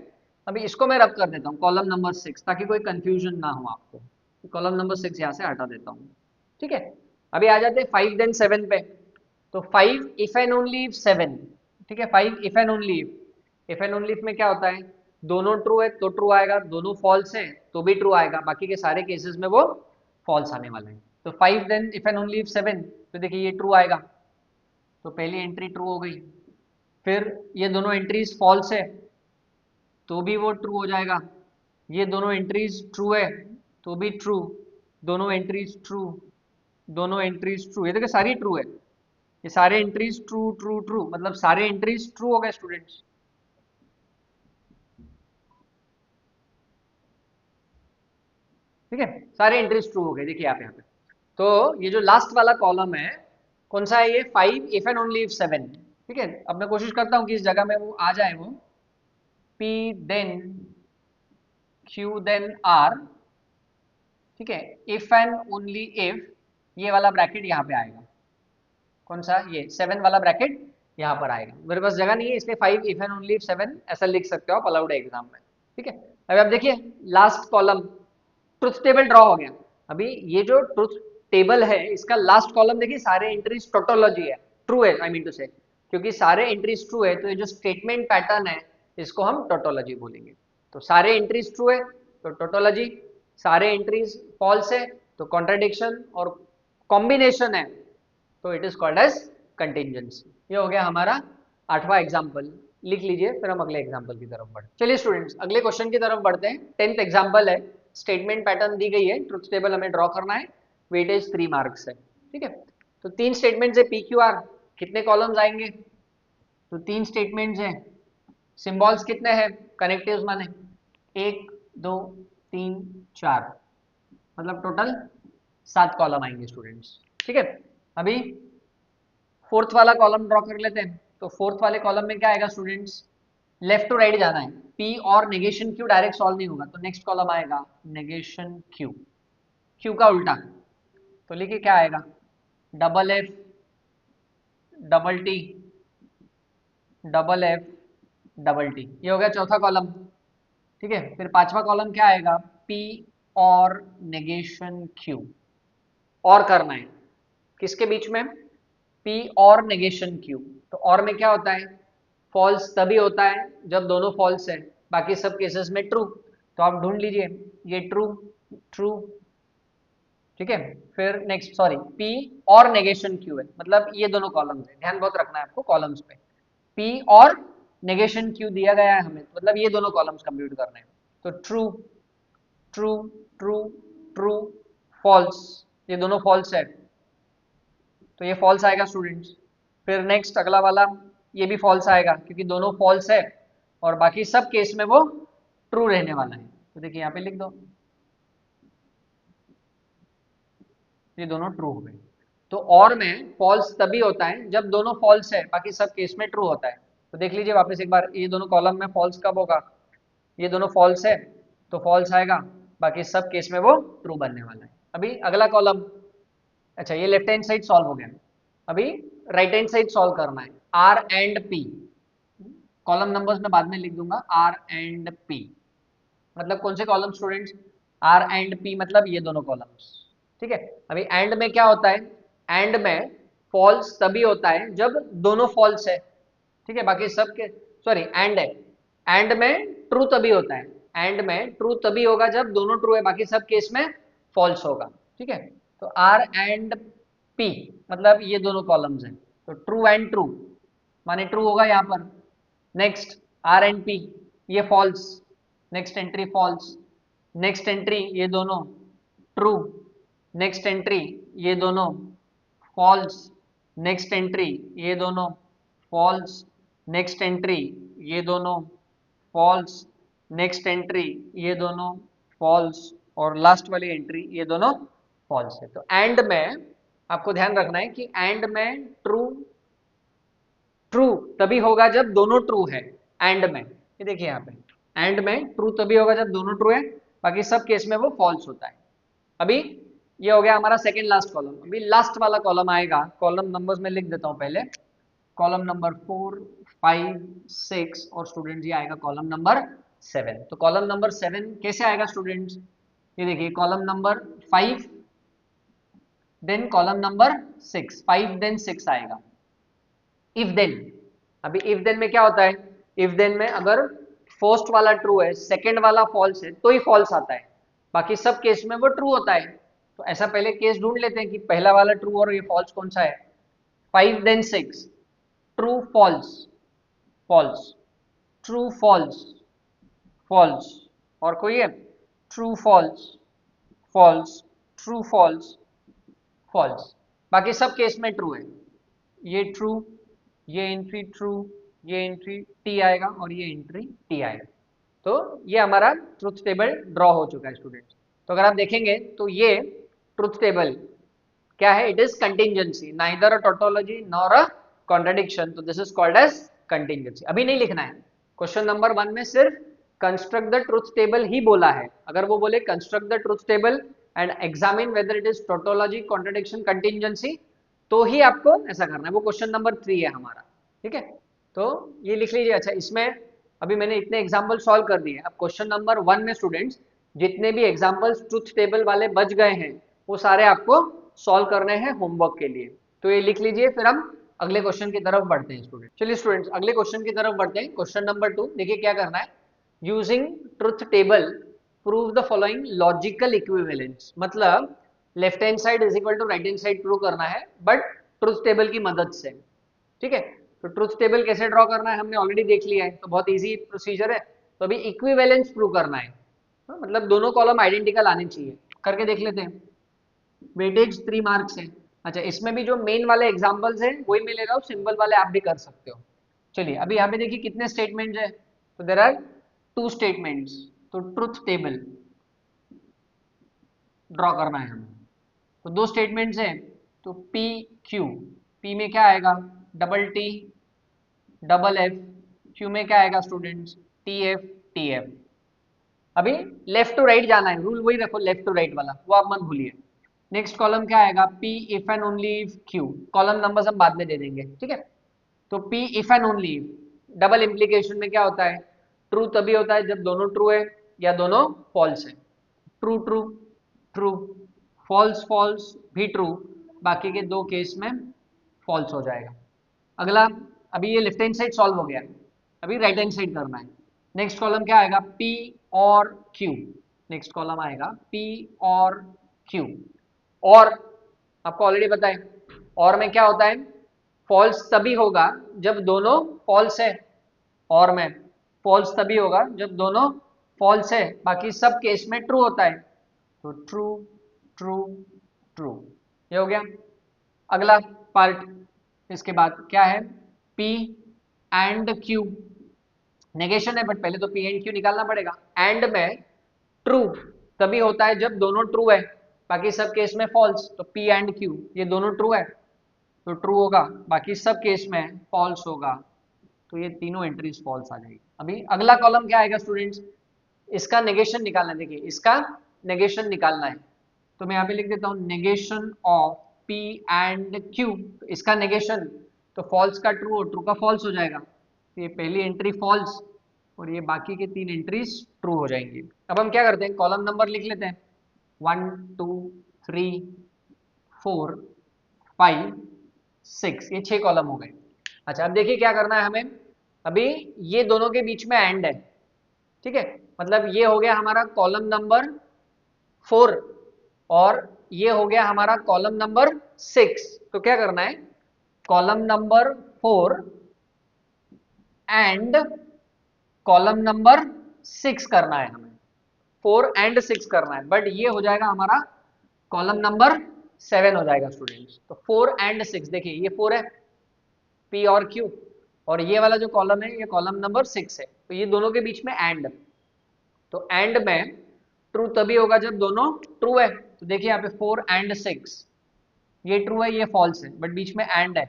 अभी इसको मैं रब कर देता हूँ कॉलम नंबर 6 ताकि कोई कंफ्यूजन ना हो आपको। कॉलम नंबर 6 यहाँ से हटा देता हूँ, ठीक है। अभी आ जाते हैं 5 देन 7 पे। तो 5 इफ एंड ओनली इफ 7, ठीक है, 5 if and only if and only if में क्या होता है, दोनों ट्रू है तो ट्रू आएगा, दोनों फॉल्स है तो भी ट्रू आएगा, बाकी के सारे केसेस में वो फॉल्स आने वाले हैं। तो 5 then if and only if 7, तो देखिए ये ट्रू आएगा, तो पहली एंट्री ट्रू हो गई। फिर ये दोनों एंट्रीज फॉल्स है तो भी वो ट्रू हो जाएगा, ये दोनों एंट्रीज ट्रू है तो भी ट्रू, दोनों एंट्रीज ट्रू, दोनों एंट्रीज ट्रू, ये देखिए सारी ट्रू है, ये सारे एंट्रीज ट्रू ट्रू ट्रू, मतलब सारे एंट्रीज ट्रू हो गए स्टूडेंट्स। ठीक है, सारे एंट्रीज ट्रू हो गए, देखिए आप यहाँ पे। तो ये जो लास्ट वाला कॉलम है कौन सा है, ये 5 इफ एंड ओनली इफ 7, ठीक है। अब मैं कोशिश करता हूँ कि इस जगह में वो आ जाए, वो P then Q then R, ठीक है, इफ एंड ओनली इफ, ये वाला ब्रैकेट यहाँ पे आएगा, कौन सा, ये 7 वाला ब्रैकेट यहाँ पर आएगा। मेरे पास जगह नहीं है इसलिए 5 इफ एंड ओनली इफ 7 ऐसा लिख सकते हो आप, अलाउड है एग्जाम में, ठीक है। अभी आप देखिए last column, truth table draw हो गया। अभी ये जो ट्रुथ टेबल है इसका लास्ट कॉलम देखिए सारे एंट्रीज टोटोलॉजी है, ट्रू है आई मीन टू से, क्योंकि सारे एंट्रीज ट्रू है तो ये जो स्टेटमेंट पैटर्न है इसको हम टोटोलॉजी बोलेंगे। तो सारे एंट्रीज ट्रू है तो टोटोलॉजी, सारे एंट्रीज फॉल्स है तो कॉन्ट्राडिक्शन, और कॉम्बिनेशन है तो it is called as contingency. ये हो गया हमारा 8वां एग्जाम्पल, लिख लीजिए फिर हम अगले एग्जाम्पल की तरफ बढ़ते। चलिए स्टूडेंट्स अगले क्वेश्चन की तरफ बढ़ते हैं। 10th एग्जाम्पल है, स्टेटमेंट पैटर्न दी गई है, ट्रुथ टेबल हमें ड्रॉ करना है, वेटेज 3 मार्क्स है, ठीक है। तो 3 स्टेटमेंट्स है PQR, कितने कॉलम्स आएंगे, तो 3 स्टेटमेंट्स हैं, सिंबल्स कितने हैं, कनेक्टिव्स माने 1 2 3 4, मतलब टोटल 7 कॉलम आएंगे स्टूडेंट्स, ठीक है। अभी फोर्थ वाला कॉलम ड्रॉ कर लेते हैं। तो फोर्थ वाले कॉलम में क्या आएगा स्टूडेंट्स, लेफ्ट टू राइट जाना है, P और नेगेशन Q डायरेक्ट सॉल्व नहीं होगा, तो नेक्स्ट कॉलम आएगा नेगेशन Q, Q का उल्टा, तो लिखिए क्या आएगा, double F double T double F double T, ये हो गया चौथा कॉलम, ठीक है। फिर पांचवा कॉलम क्या आएगा, P और नेगेशन Q, और करना है किसके बीच में, P और नेगेशन Q। तो और में क्या होता है, फॉल्स तभी होता है जब दोनों फॉल्स है, बाकी सब केसेस में ट्रू। तो आप ढूंढ लीजिए, ये ट्रू, ट्रू, ठीक है। फिर नेक्स्ट, सॉरी, P और नेगेशन Q है, मतलब ये दोनों कॉलम्स है, ध्यान बहुत रखना है आपको कॉलम्स पे। P और नेगेशन Q दिया गया है हमें, मतलब ये दोनों कॉलम्स कंप्यूट करने हैं। तो true, true, true, true, false, ये दोनों फॉल्स है, तो ये फॉल्स आएगा स्टूडेंट्स। फिर नेक्स्ट अगला वाला, ये भी फॉल्स आएगा क्योंकि दोनों फॉल्स है, और बाकी सब केस में वो ट्रू रहने वाला है। तो देखिए यहाँ पे लिख दो, ये दोनों ट्रू हो गए। तो और में फॉल्स तभी होता है जब दोनों फॉल्स है, बाकी सब केस में ट्रू होता है। तो देख लीजिए वापस एक बार, ये दोनों कॉलम में फॉल्स कब होगा, ये दोनों फॉल्स है तो फॉल्स आएगा, बाकी सब केस में वो ट्रू बनने वाला है। अभी अगला कॉलम, अच्छा ये लेफ्ट हैंड साइड सॉल्व हो गया, अभी राइट हैंड साइड सॉल्व करना है। R and P, column numbers मैं बाद में लिख दूंगा, आर एंड पी मतलब कौन से column students, R and P मतलब ये दोनों कॉलम्स, ठीक है। अभी एंड में क्या होता है, एंड में फॉल्स तभी होता है जब दोनों फॉल्स है, ठीक है, बाकी सब के, सॉरी एंड है, एंड में ट्रू तभी होता है, एंड में ट्रू तभी होगा जब दोनों ट्रू है, बाकी सब केस में फॉल्स होगा, ठीक है। तो आर एंड पी मतलब ये दोनों कॉलम्स हैं, तो ट्रू एंड ट्रू माने ट्रू होगा यहाँ पर। नेक्स्ट आर एंड पी, ये false, next entry false, next entry ये दोनों ट्रू, नेक्स्ट एंट्री ये दोनों फॉल्स, नेक्स्ट एंट्री ये दोनों फॉल्स, नेक्स्ट एंट्री ये दोनों फॉल्स, नेक्स्ट एंट्री ये दोनों फॉल्स, और लास्ट वाली एंट्री ये दोनों फॉल्स है। तो एंड में आपको ध्यान रखना है कि एंड में ट्रू, ट्रू तभी होगा जब दोनों ट्रू है, एंड में, ये देखिए यहाँ पे एंड में ट्रू तभी होगा जब दोनों ट्रू है, बाकी सब केस में वो फॉल्स होता है। अभी ये हो गया हमारा सेकंड लास्ट कॉलम। अभी लास्ट वाला कॉलम आएगा, कॉलम नंबर्स में लिख देता हूँ पहले, कॉलम नंबर 4, 5, 6 और स्टूडेंट्स ये आएगा कॉलम नंबर 7। तो कॉलम नंबर 7 कैसे आएगा स्टूडेंट्स, ये देखिए column number 5 then column number 6, 5 then 6 आएगा। इफ देन, अभी इफ देन में क्या होता है, इफ देन में अगर फर्स्ट वाला ट्रू है, सेकंड वाला फॉल्स है तो ही फॉल्स आता है, बाकी सब केस में वो ट्रू होता है। तो ऐसा पहले केस ढूंढ लेते हैं कि पहला वाला ट्रू और ये फॉल्स कौन सा है। 5 then 6, true false, false, true false, false, और कोई है, true false, false, true false, false, बाकी सब केस में ट्रू है। ये ट्रू, ये एंट्री ट्रू, ये एंट्री टी आएगा और ये एंट्री टी आएगा। तो ये हमारा ट्रुथ टेबल ड्रॉ हो चुका है स्टूडेंट्स। तो अगर आप देखेंगे तो ये ट्रुथ टेबल क्या है, it is contingency, neither a tautology nor a contradiction, तो this is called as contingency. अभी नहीं लिखना है, क्वेश्चन नंबर 1 में सिर्फ कंस्ट्रक्ट द ट्रुथ टेबल ही बोला है। अगर वो बोले construct the truth table and examine whether it is tautology, contradiction, contingency, तो ही आपको ऐसा करना है। वो क्वेश्चन नंबर 3 है हमारा, ठीक है। तो ये लिख लीजिए। अच्छा, इसमें अभी मैंने इतने एग्जाम्पल सॉल्व कर दिए। अब क्वेश्चन नंबर 1 में स्टूडेंट्स जितने भी एग्जाम्पल्स ट्रुथ टेबल वाले बच गए हैं वो सारे आपको सॉल्व करने हैं होमवर्क के लिए। तो ये लिख लीजिए, फिर हम अगले क्वेश्चन की तरफ बढ़ते हैं स्टूडेंट। चलिए स्टूडेंट्स अगले क्वेश्चन की तरफ बढ़ते हैं। क्वेश्चन नंबर 2 देखिए क्या करना है, using truth table prove the following logical equivalence, मतलब left hand side is equal to right hand side prove करना है बट ट्रुथ टेबल की मदद से, ठीक है। तो ट्रुथ टेबल कैसे ड्रॉ करना है हमने ऑलरेडी देख लिया है, तो बहुत इजी प्रोसीजर है। तो अभी इक्विवेलेंस प्रूव करना है, मतलब दोनों कॉलम आइडेंटिकल आने चाहिए। करके देख लेते हैं। वेटेज 3 मार्क्स है। अच्छा, इसमें भी जो मेन वाले एग्जांपल्स हैं वही मैं ले रहा हूँ, सिंपल वाले आप भी कर सकते हो। चलिए अभी यहाँ पे देखिए कितने स्टेटमेंट्स है, तो देयर आर 2 स्टेटमेंट्स। तो ट्रुथ टेबल ड्रॉ करना है हमें, तो 2 स्टेटमेंट्स हैं। तो पी क्यू, पी में क्या आएगा, double T double F, Q में क्या आएगा students, T F T F. अभी लेफ्ट टू राइट जाना है, रूल वही रखो लेफ्ट टू राइट वाला, वो आप मत भूलिए। नेक्स्ट कॉलम क्या आएगा, P if and only if Q, column number हम बाद में दे देंगे, ठीक है। तो P if and only if, double implication में क्या होता है, ट्रू तभी होता है जब दोनों ट्रू है या दोनों फॉल्स है। True true true false false भी ट्रू, बाकी के दो केस में फॉल्स हो जाएगा। अगला, अभी ये लेफ्ट हैंड साइड सॉल्व हो गया, अभी राइट हैंड साइड करना है। नेक्स्ट कॉलम क्या आएगा, P और Q। नेक्स्ट कॉलम आएगा P और Q। और आपको ऑलरेडी पता है और में क्या होता है, फॉल्स तभी होगा जब दोनों फॉल्स है। और में फॉल्स तभी होगा जब दोनों फॉल्स है, बाकी सब केस में ट्रू होता है। तो ट्रू ट्रू ट्रू, ये हो गया। अगला पार्ट इसके बाद क्या है, P एंड Q। नेगेशन है बट पहले तो P एंड Q निकालना पड़ेगा। एंड में ट्रू तभी होता है जब दोनों ट्रू है, बाकी सब केस में फॉल्स। तो P एंड Q ये दोनों ट्रू है तो ट्रू होगा, बाकी सब केस में फॉल्स होगा, तो ये तीनों एंट्रीज फॉल्स आ जाएगी। अभी अगला कॉलम क्या आएगा स्टूडेंट्स, इसका नेगेशन निकालना है। देखिए इसका नेगेशन निकालना है, तो मैं यहाँ पे लिख देता हूँ negation of P and Q। तो इसका नेगेशन, तो फॉल्स का ट्रू और ट्रू का फॉल्स हो जाएगा, तो ये पहली एंट्री फॉल्स और ये बाकी के तीन एंट्रीज ट्रू हो जाएंगी। अब हम क्या करते हैं, कॉलम नंबर लिख लेते हैं, 1 2 3 4 5 6, ये 6 कॉलम हो गए। अच्छा अब देखिए क्या करना है हमें, अभी ये दोनों के बीच में एंड है, ठीक है, मतलब ये हो गया हमारा कॉलम नंबर 4 और ये हो गया हमारा कॉलम नंबर 6। तो क्या करना है, column number 4 and column number 6 करना है हमें, 4 एंड 6 करना है, बट ये हो जाएगा हमारा कॉलम नंबर 7 हो जाएगा स्टूडेंट्स। तो 4 एंड 6, देखिए ये 4 है P और Q, और ये वाला जो कॉलम है ये कॉलम नंबर 6 है, तो ये दोनों के बीच में एंड, तो एंड में ट्रू तभी होगा जब दोनों ट्रू है। तो देखिए यहाँ पे 4 एंड 6, ये ट्रू है ये फॉल्स है, बट बीच में एंड है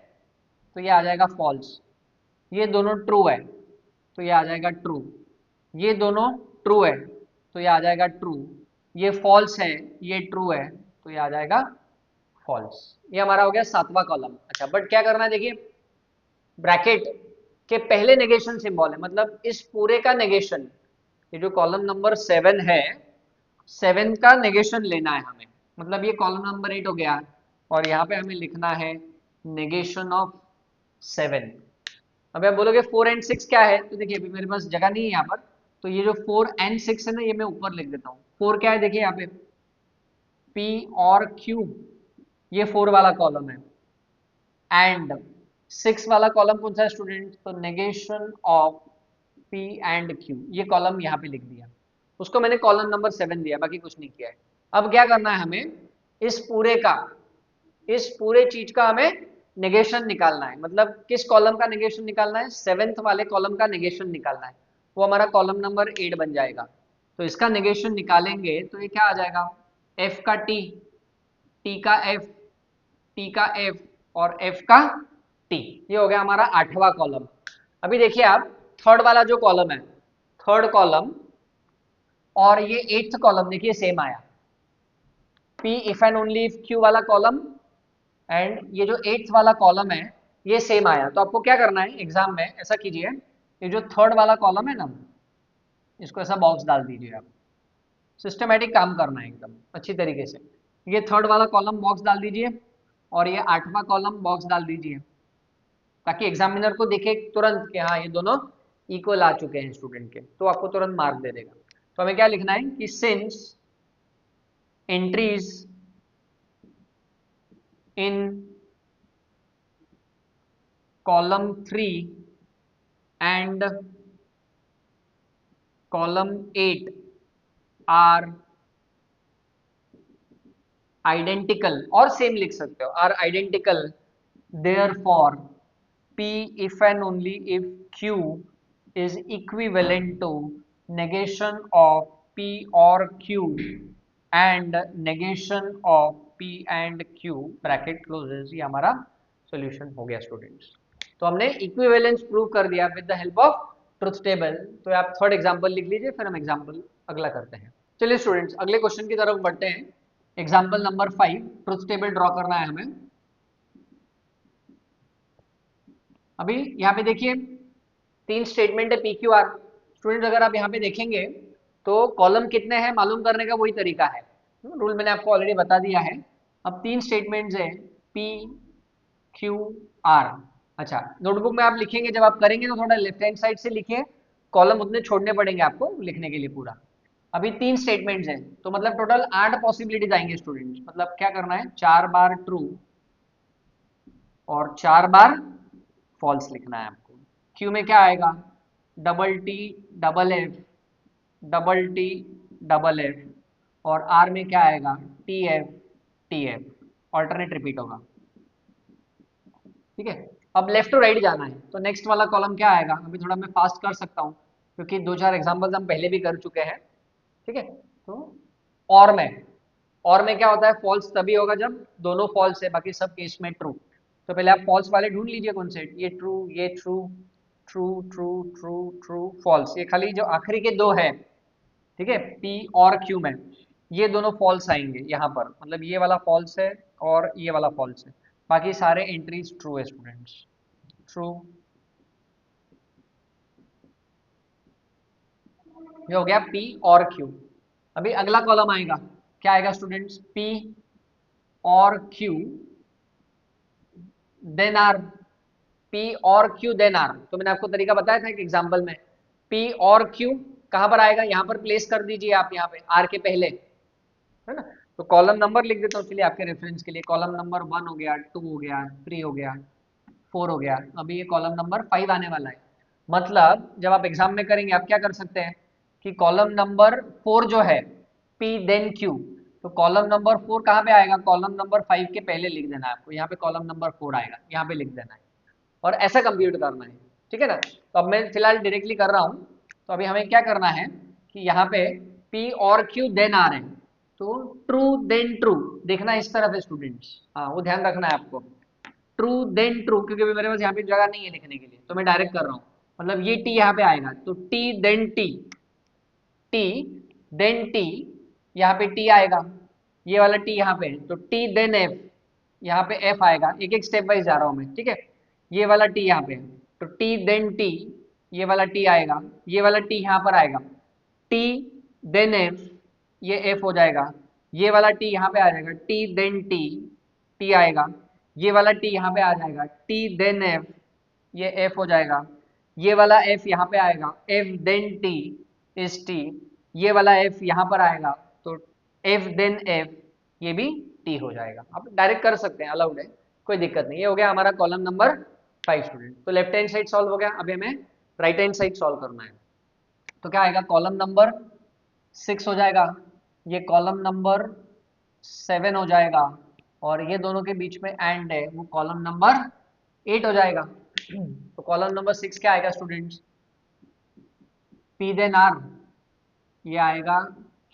तो ये आ जाएगा फॉल्स। ये दोनों ट्रू है तो ये आ जाएगा ट्रू, ये दोनों ट्रू है तो ये आ जाएगा ट्रू, ये फॉल्स है ये ट्रू है तो ये आ जाएगा फॉल्स। ये हमारा हो गया 7वां कॉलम। अच्छा बट क्या करना है, देखिए ब्रैकेट के पहले नेगेशन सिंबल है, मतलब इस पूरे का नेगेशन, ये जो कॉलम नंबर 7 है 7 का नेगेशन लेना है हमें, मतलब ये कॉलम नंबर 8 हो गया और यहाँ पे हमें लिखना है नेगेशन ऑफ 7। अब आप बोलोगे 4 एंड 6 क्या है, तो देखिए अभी मेरे पास जगह नहीं है यहाँ पर, तो ये जो 4 एंड 6 है ना ये मैं ऊपर लिख देता हूँ। 4 क्या है, देखिए यहाँ पे P और Q, ये 4 वाला कॉलम है, एंड 6 वाला कॉलम कौन सा है स्टूडेंट, तो negation of P and Q, ये कॉलम यहाँ पे लिख दिया, उसको मैंने कॉलम नंबर 7 दिया, बाकी कुछ नहीं किया है। अब क्या करना है हमें, इस पूरे का, इस पूरे चीज का हमें नेगेशन निकालना है, मतलब किस कॉलम का नेगेशन निकालना है, 7th वाले कॉलम का नेगेशन निकालना है, वो हमारा कॉलम नंबर 8 बन जाएगा। तो इसका नेगेशन निकालेंगे तो ये क्या आ जाएगा, F का T, T का F, T का F और F का T, ये हो गया हमारा 8वां कॉलम। अभी देखिए आप थर्ड वाला जो कॉलम है, थर्ड कॉलम और ये 8th कॉलम देखिए सेम आया, P if and only if Q वाला कॉलम एंड ये जो 8th वाला कॉलम है ये सेम आया। तो आपको क्या करना है एग्जाम में, ऐसा कीजिए, ये जो थर्ड वाला कॉलम है ना इसको ऐसा बॉक्स डाल दीजिए आप, सिस्टमेटिक काम करना है एकदम अच्छी तरीके से। ये थर्ड वाला कॉलम बॉक्स डाल दीजिए और ये 8वां कॉलम बॉक्स डाल दीजिए, ताकि एग्जामिनर को दिखे तुरंत कि हाँ ये दोनों इक्वल आ चुके हैं स्टूडेंट के, तो आपको तुरंत मार्क दे देगा। तो हमें क्या लिखना है कि since entries in column 3 and column 8 are identical, और सेम लिख सकते हो, are identical, therefore P if and only if Q is equivalent to negation of P or Q and negation of P and Q bracket closes, ये हमारा solution हो गया students. तो हमने इक्विवेलेंस प्रूव कर दिया with the help of truth table. तो आप थर्ड एग्जांपल लिख लीजिए, फिर हम एग्जांपल अगला करते हैं। चलिए स्टूडेंट्स अगले क्वेश्चन की तरफ बढ़ते हैं। Example number 5, truth table draw करना है हमें। अभी यहाँ पे देखिए 3 स्टेटमेंट है PQR। स्टूडेंट अगर आप यहाँ पे देखेंगे तो कॉलम कितने हैं मालूम करने का वही तरीका है, रूल मैंने आपको ऑलरेडी बता दिया है। अब 3 स्टेटमेंट्स है, पी क्यू आर। अच्छा, नोटबुक में आप लिखेंगे, जब आप करेंगे तो थोड़ा लेफ्ट हैंड साइड से लिखिए, कॉलम उतने छोड़ने पड़ेंगे आपको लिखने के लिए पूरा। अभी 3 स्टेटमेंट्स हैं, तो मतलब टोटल 8 पॉसिबिलिटीज आएंगे स्टूडेंट्स। मतलब क्या करना है, 4 बार ट्रू और 4 बार फॉल्स लिखना है आपको। क्यू में क्या आएगा, double T double F, double T double F, और आर में क्या आएगा, टी एफ, ऑल्टरनेट रिपीट होगा। ठीक है, अब लेफ्ट टू राइट जाना है, तो नेक्स्ट वाला कॉलम क्या आएगा, अभी थोड़ा मैं फास्ट कर सकता हूँ क्योंकि 2-4 एग्जांपल्स हम पहले भी कर चुके हैं। ठीक है, तो और में क्या होता है, फॉल्स तभी होगा जब दोनों फॉल्स है, बाकी सब केस में ट्रू। तो पहले आप फॉल्स वाले ढूंढ लीजिए कौन से, ये ट्रू, ये true, true true true true false, ये खाली जो आखिरी के दो है, ठीक है, पी और क्यू में, ये दोनों फॉल्स आएंगे यहाँ पर, मतलब ये वाला फॉल्स है और ये वाला फॉल्स है, बाकी सारे एंट्रीज ट्रू है स्टूडेंट्स, ट्रू। ये हो गया पी और क्यू। अभी अगला कॉलम आएगा, क्या आएगा स्टूडेंट्स, पी और क्यू देन आर, पी और क्यू देन आर। तो मैंने आपको तरीका बताया था एक एग्जांपल में, पी और क्यू कहां पर आएगा, यहां पर प्लेस कर दीजिए आप, यहाँ पे आर के पहले, है ना। तो कॉलम नंबर लिख देता हूँ चलिए आपके रेफरेंस के लिए, कॉलम नंबर 1 हो गया, 2 हो गया, 3 हो गया, 4 हो गया, अभी ये कॉलम नंबर 5 आने वाला है। मतलब जब आप एग्जाम में करेंगे आप क्या कर सकते हैं कि कॉलम नंबर 4 जो है, पी देन क्यू, तो कॉलम नंबर 4 कहाँ पे आएगा, कॉलम नंबर 5 के पहले लिख देना है आपको, यहाँ पे कॉलम नंबर 4 आएगा, यहाँ पे लिख देना है, और ऐसा कंप्यूट करना है। ठीक है ना, तो अब मैं फिलहाल डायरेक्टली कर रहा हूँ। तो अभी हमें क्या करना है कि यहाँ पे पी और क्यू देन आ रहे हैं, तो ट्रू देन ट्रू देखना इस तरफ है स्टूडेंट्स, हाँ वो ध्यान रखना है आपको, ट्रू देन ट्रू, क्योंकि अभी मेरे पास यहाँ पे जगह नहीं है लिखने के लिए, तो मैं डायरेक्ट कर रहा हूँ। मतलब ये टी यहाँ पे आएगा, तो T then T, T then T, यहाँ पे टी आएगा, ये वाला टी यहाँ पे, तो टी देन एफ, यहाँ पे एफ आएगा, एक एक स्टेप वाइज जा रहा हूँ मैं, ठीक है। ये वाला टी यहाँ पे, तो टी देन टी, ये वाला टी आएगा, ये वाला टी यहाँ पर आएगा, टी देन एफ, ये एफ हो जाएगा, ये वाला टी यहाँ पे आ जाएगा, टी देन टी, टी आएगा, ये वाला टी यहाँ पे आ जाएगा, टी देन एफ, ये एफ हो जाएगा, ये वाला एफ यहाँ पे आएगा, F then T is T, ये वाला एफ यहाँ पर आएगा, तो एफ देन एफ, ये भी टी हो जाएगा। आप डायरेक्ट कर सकते हैं, अलाउड है, कोई दिक्कत नहीं। ये हो गया हमारा कॉलम नंबर 5 स्टूडेंट। तो लेफ्ट हैंड साइड सॉल्व हो गया, अभी हमें राइट हैंड साइड सॉल्व करना है। तो क्या आएगा, कॉलम नंबर 6 हो जाएगा, ये कॉलम नंबर 7 हो जाएगा, और ये दोनों के बीच में एंड है, वो कॉलम नंबर 8 हो जाएगा। तो कॉलम नंबर 6 क्या आएगा स्टूडेंट्स, पी देन आर, ये आएगा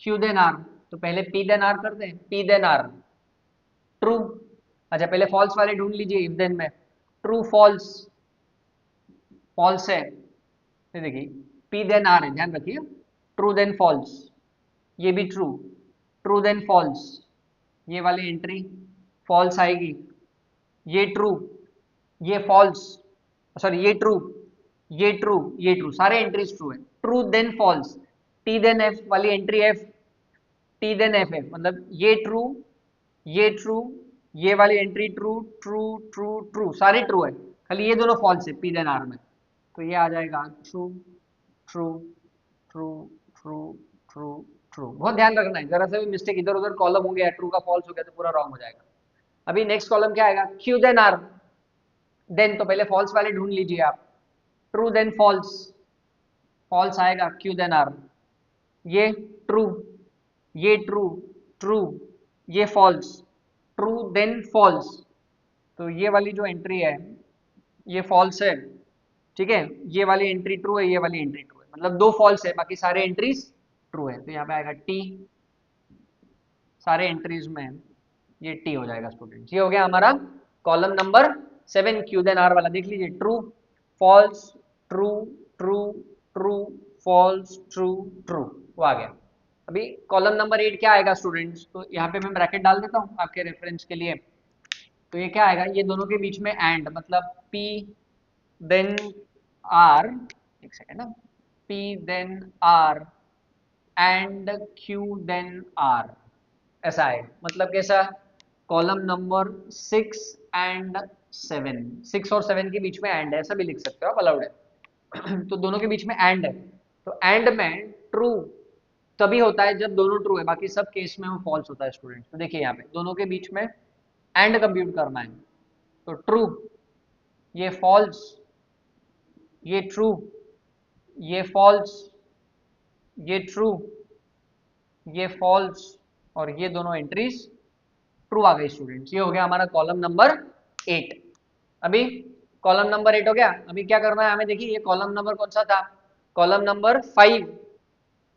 क्यू देन आर। तो पहले पी देन आर करते हैं, पी देन आर ट्रू। अच्छा पहले फॉल्स वाले ढूंढ लीजिए इफ देन में, ट्रू फॉल्स, फॉल्स है, ये देखिए पी देन आर है, ध्यान रखिए, ट्रू देन फॉल्स, ये भी ट्रू, ट्रू देन फॉल्स, ये वाली एंट्री फॉल्स आएगी, ये ट्रू, ये फॉल्स, सॉरी ये ट्रू, ये ट्रू, ये ट्रू, सारे एंट्रीज ट्रू है, true then false, T then F वाली entry F, T then F F, मतलब ये ट्रू, ये ट्रू, ये वाली entry true, true true true, सारे ट्रू है, खाली ये दोनों फॉल्स है पी देन आर में। तो ये आ जाएगा true, true, true, true, true, true. बहुत ध्यान रखना है, जरा सा भी मिस्टेक इधर उधर कॉलम हो गया, ट्रू का फॉल्स हो गया तो पूरा रॉन्ग हो जाएगा। अभी नेक्स्ट कॉलम क्या आएगा, क्यू देन आर, देन तो पहले फॉल्स वाले ढूंढ लीजिए आप, ट्रू देन फॉल्स, फॉल्स आएगा क्यू देन आर, ये ट्रू, ये ट्रू, ट्रू, ये फॉल्स, ट्रू देन फॉल्स, तो ये वाली जो एंट्री है ये फॉल्स है, ठीक है, ये वाली एंट्री ट्रू है, ये वाली एंट्री ट्रू है, मतलब दो फॉल्स है, बाकी सारे एंट्रीज ट्रू है, तो यहाँ पे आएगा टी, सारे एंट्रीज में ये टी हो जाएगा स्टूडेंट। ये हो गया हमारा column number 7 Q then R वाला, देख लीजिए true false, true true true false, true true, वो आ गया। अभी कॉलम नंबर 8 क्या आएगा स्टूडेंट्स, तो यहाँ पे मैं ब्रैकेट डाल देता हूँ आपके रेफरेंस के लिए। तो ये क्या आएगा, ये दोनों के बीच में एंड, मतलब पी देन आर, एक सेकेंड ना, P then R and Q then R, ऐसा आएगा, मतलब कैसा, कॉलम नंबर 6 and 7, 6 और 7 के बीच में एंड है, ऐसा भी लिख सकते हो आप, अलाउड है। तो दोनों के बीच में एंड है, तो एंड में ट्रू तभी होता है जब दोनों ट्रू है, बाकी सब केस में वो फॉल्स होता है स्टूडेंट। तो देखिए यहाँ पे दोनों के बीच में एंड कंप्यूट करना है, तो ट्रू, ये फॉल्स, ये ट्रू, ये फॉल्स, ये ट्रू, ये फॉल्स, और ये दोनों एंट्रीज ट्रू आ गई स्टूडेंट्स। ये हो गया हमारा कॉलम नंबर 8। अभी कॉलम नंबर 8 हो गया। अभी क्या करना है हमें, देखिए ये कॉलम नंबर कौन सा था, column number 5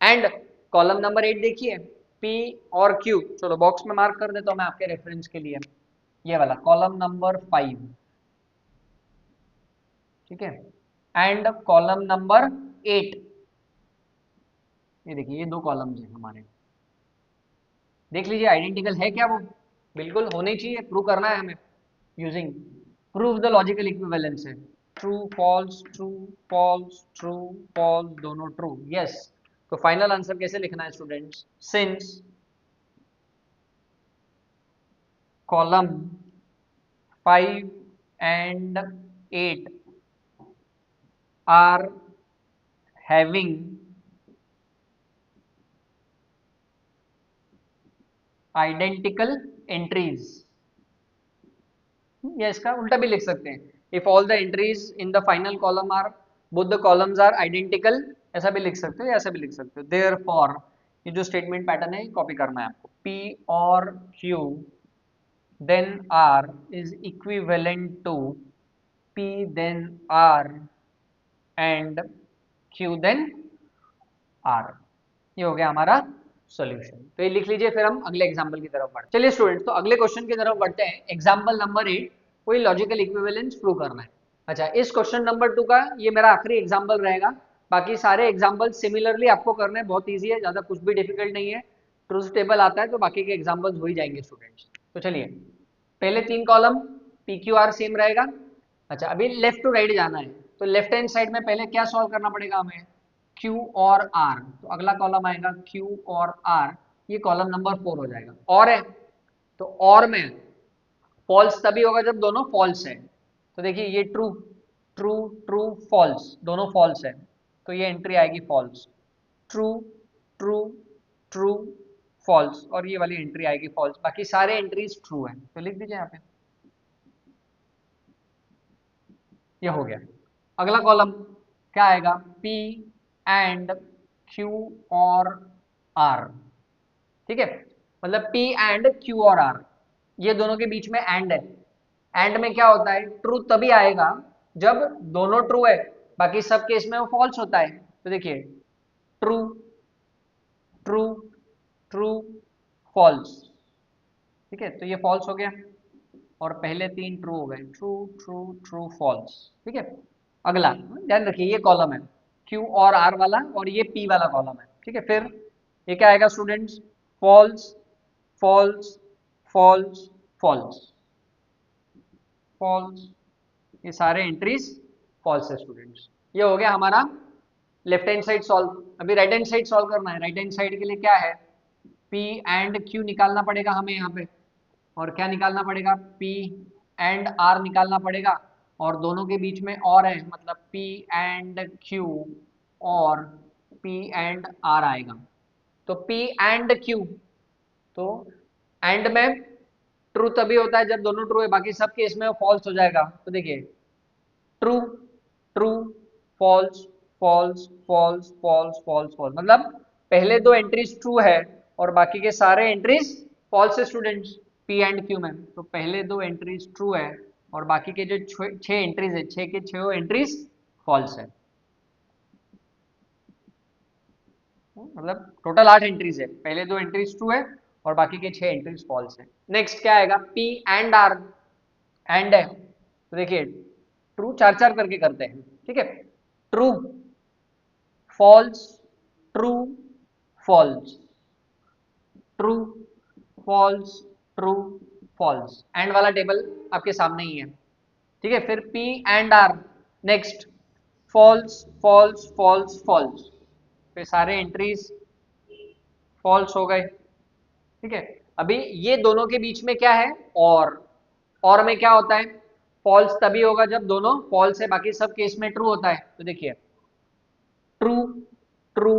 and column number 8 देखिए, P और Q, चलो बॉक्स में मार्क कर देता हूं मैं आपके रेफरेंस के लिए, ये वाला कॉलम नंबर 5, ठीक है, एंड कॉलम नंबर 8, ये देखिए ये दो कॉलम्स हैं हमारे, देख लीजिए आइडेंटिकल है क्या वो, बिल्कुल होने चाहिए, प्रूव करना है हमें using prove the logical equivalence है, true false true false true false, दोनों ट्रू, यस। तो फाइनल आंसर कैसे लिखना है students, since column 5 and 8 are having identical entries, या इसका उल्टा भी लिख सकते हैं, if all the entries in the final column are, both the columns are identical, ऐसा भी लिख सकते हो या ऐसा भी लिख सकते हो। देयरफॉर ये जो स्टेटमेंट पैटर्न है कॉपी करना है आपको, P और Q then R is equivalent to P then R and Q then R, ये हो गया हमारा सॉल्यूशन। तो ये लिख लीजिए, फिर हम अगले एग्जाम्पल की तरफ बढ़ते हैं। चलिए स्टूडेंट्स, तो अगले क्वेश्चन की तरफ बढ़ते हैं। एग्जाम्पल नंबर 8, कोई लॉजिकल इक्विवेलेंस प्रूव करना है। अच्छा, इस क्वेश्चन नंबर 2 का ये मेरा आखिरी एग्जाम्पल रहेगा, बाकी सारे एग्जाम्पल सिमिलरली आपको करने बहुत ईजी है, ज्यादा कुछ भी डिफिकल्ट नहीं है, ट्रूथ टेबल आता है तो बाकी के एग्जाम्पल्स हो ही जाएंगे स्टूडेंट्स। तो चलिए, पहले 3 column P Q R same रहेगा। अच्छा, अभी लेफ्ट टू राइट जाना है, तो लेफ्ट हैंड साइड में पहले क्या सॉल्व करना पड़ेगा हमें, Q और R, तो अगला कॉलम आएगा Q और R, ये कॉलम नंबर 4 हो जाएगा। और है, तो और में फॉल्स तभी होगा जब दोनों फॉल्स है, तो देखिए ये ट्रू ट्रू ट्रू फॉल्स, दोनों फॉल्स है, तो ये एंट्री आएगी false, true true true false, और ये वाली एंट्री आएगी फॉल्स, बाकी सारे एंट्रीज ट्रू है। तो लिख दीजिए यहाँ पे, ये हो गया। अगला कॉलम क्या आएगा, P एंड Q और R, ठीक है, मतलब P एंड Q और R, ये दोनों के बीच में एंड है। एंड में क्या होता है, ट्रू तभी आएगा जब दोनों ट्रू है, बाकी सब केस में वो फॉल्स होता है। तो देखिए ट्रू ट्रू ट्रू फॉल्स, ठीक है, तो ये फॉल्स हो गया, और पहले 3 ट्रू हो गए, ट्रू ट्रू ट्रू फॉल्स, ठीक है। अगला ध्यान रखिए, ये कॉलम है Q और R वाला, और ये P वाला कॉलम है, ठीक है। फिर ये क्या आएगा students, false false false false false, ये सारे एंट्रीज फॉल्स है स्टूडेंट्स। ये हो गया हमारा लेफ्ट हैंड साइड सॉल्व। अभी राइट हैंड साइड सॉल्व करना है। राइट हैंड साइड के लिए क्या है, P एंड Q निकालना पड़ेगा हमें यहाँ पे, और क्या निकालना पड़ेगा, P एंड R निकालना पड़ेगा, और दोनों के बीच में और है, मतलब P एंड Q और P एंड R आएगा। तो P एंड Q, तो एंड में ट्रू तभी होता है जब दोनों ट्रू है, बाकी सब केस में फॉल्स हो जाएगा। तो देखिए true true false false false false false false, मतलब पहले 2 एंट्रीज ट्रू है और बाकी के सारे एंट्रीज फॉल्स है स्टूडेंट्स, P एंड Q में। तो पहले 2 एंट्रीज ट्रू है और बाकी के जो 6 एंट्रीज है, 6 के 6 एंट्रीज फॉल्स है, मतलब टोटल 8 एंट्रीज है, पहले 2 एंट्रीज ट्रू है और बाकी के 6 एंट्रीज फॉल्स है। नेक्स्ट क्या आएगा, P एंड R, एंड है, तो देखिए ट्रू 4 4 करके करते हैं, ठीक है, true false true false true false true false, and वाला टेबल आपके सामने ही है, ठीक है। फिर P and R, next false false false false, फिर सारे एंट्रीज फॉल्स हो गए, ठीक है। अभी ये दोनों के बीच में क्या है, और में क्या होता है, फॉल्स तभी होगा जब दोनों फॉल्स है, बाकी सब केस में ट्रू होता है। तो देखिए ट्रू ट्रू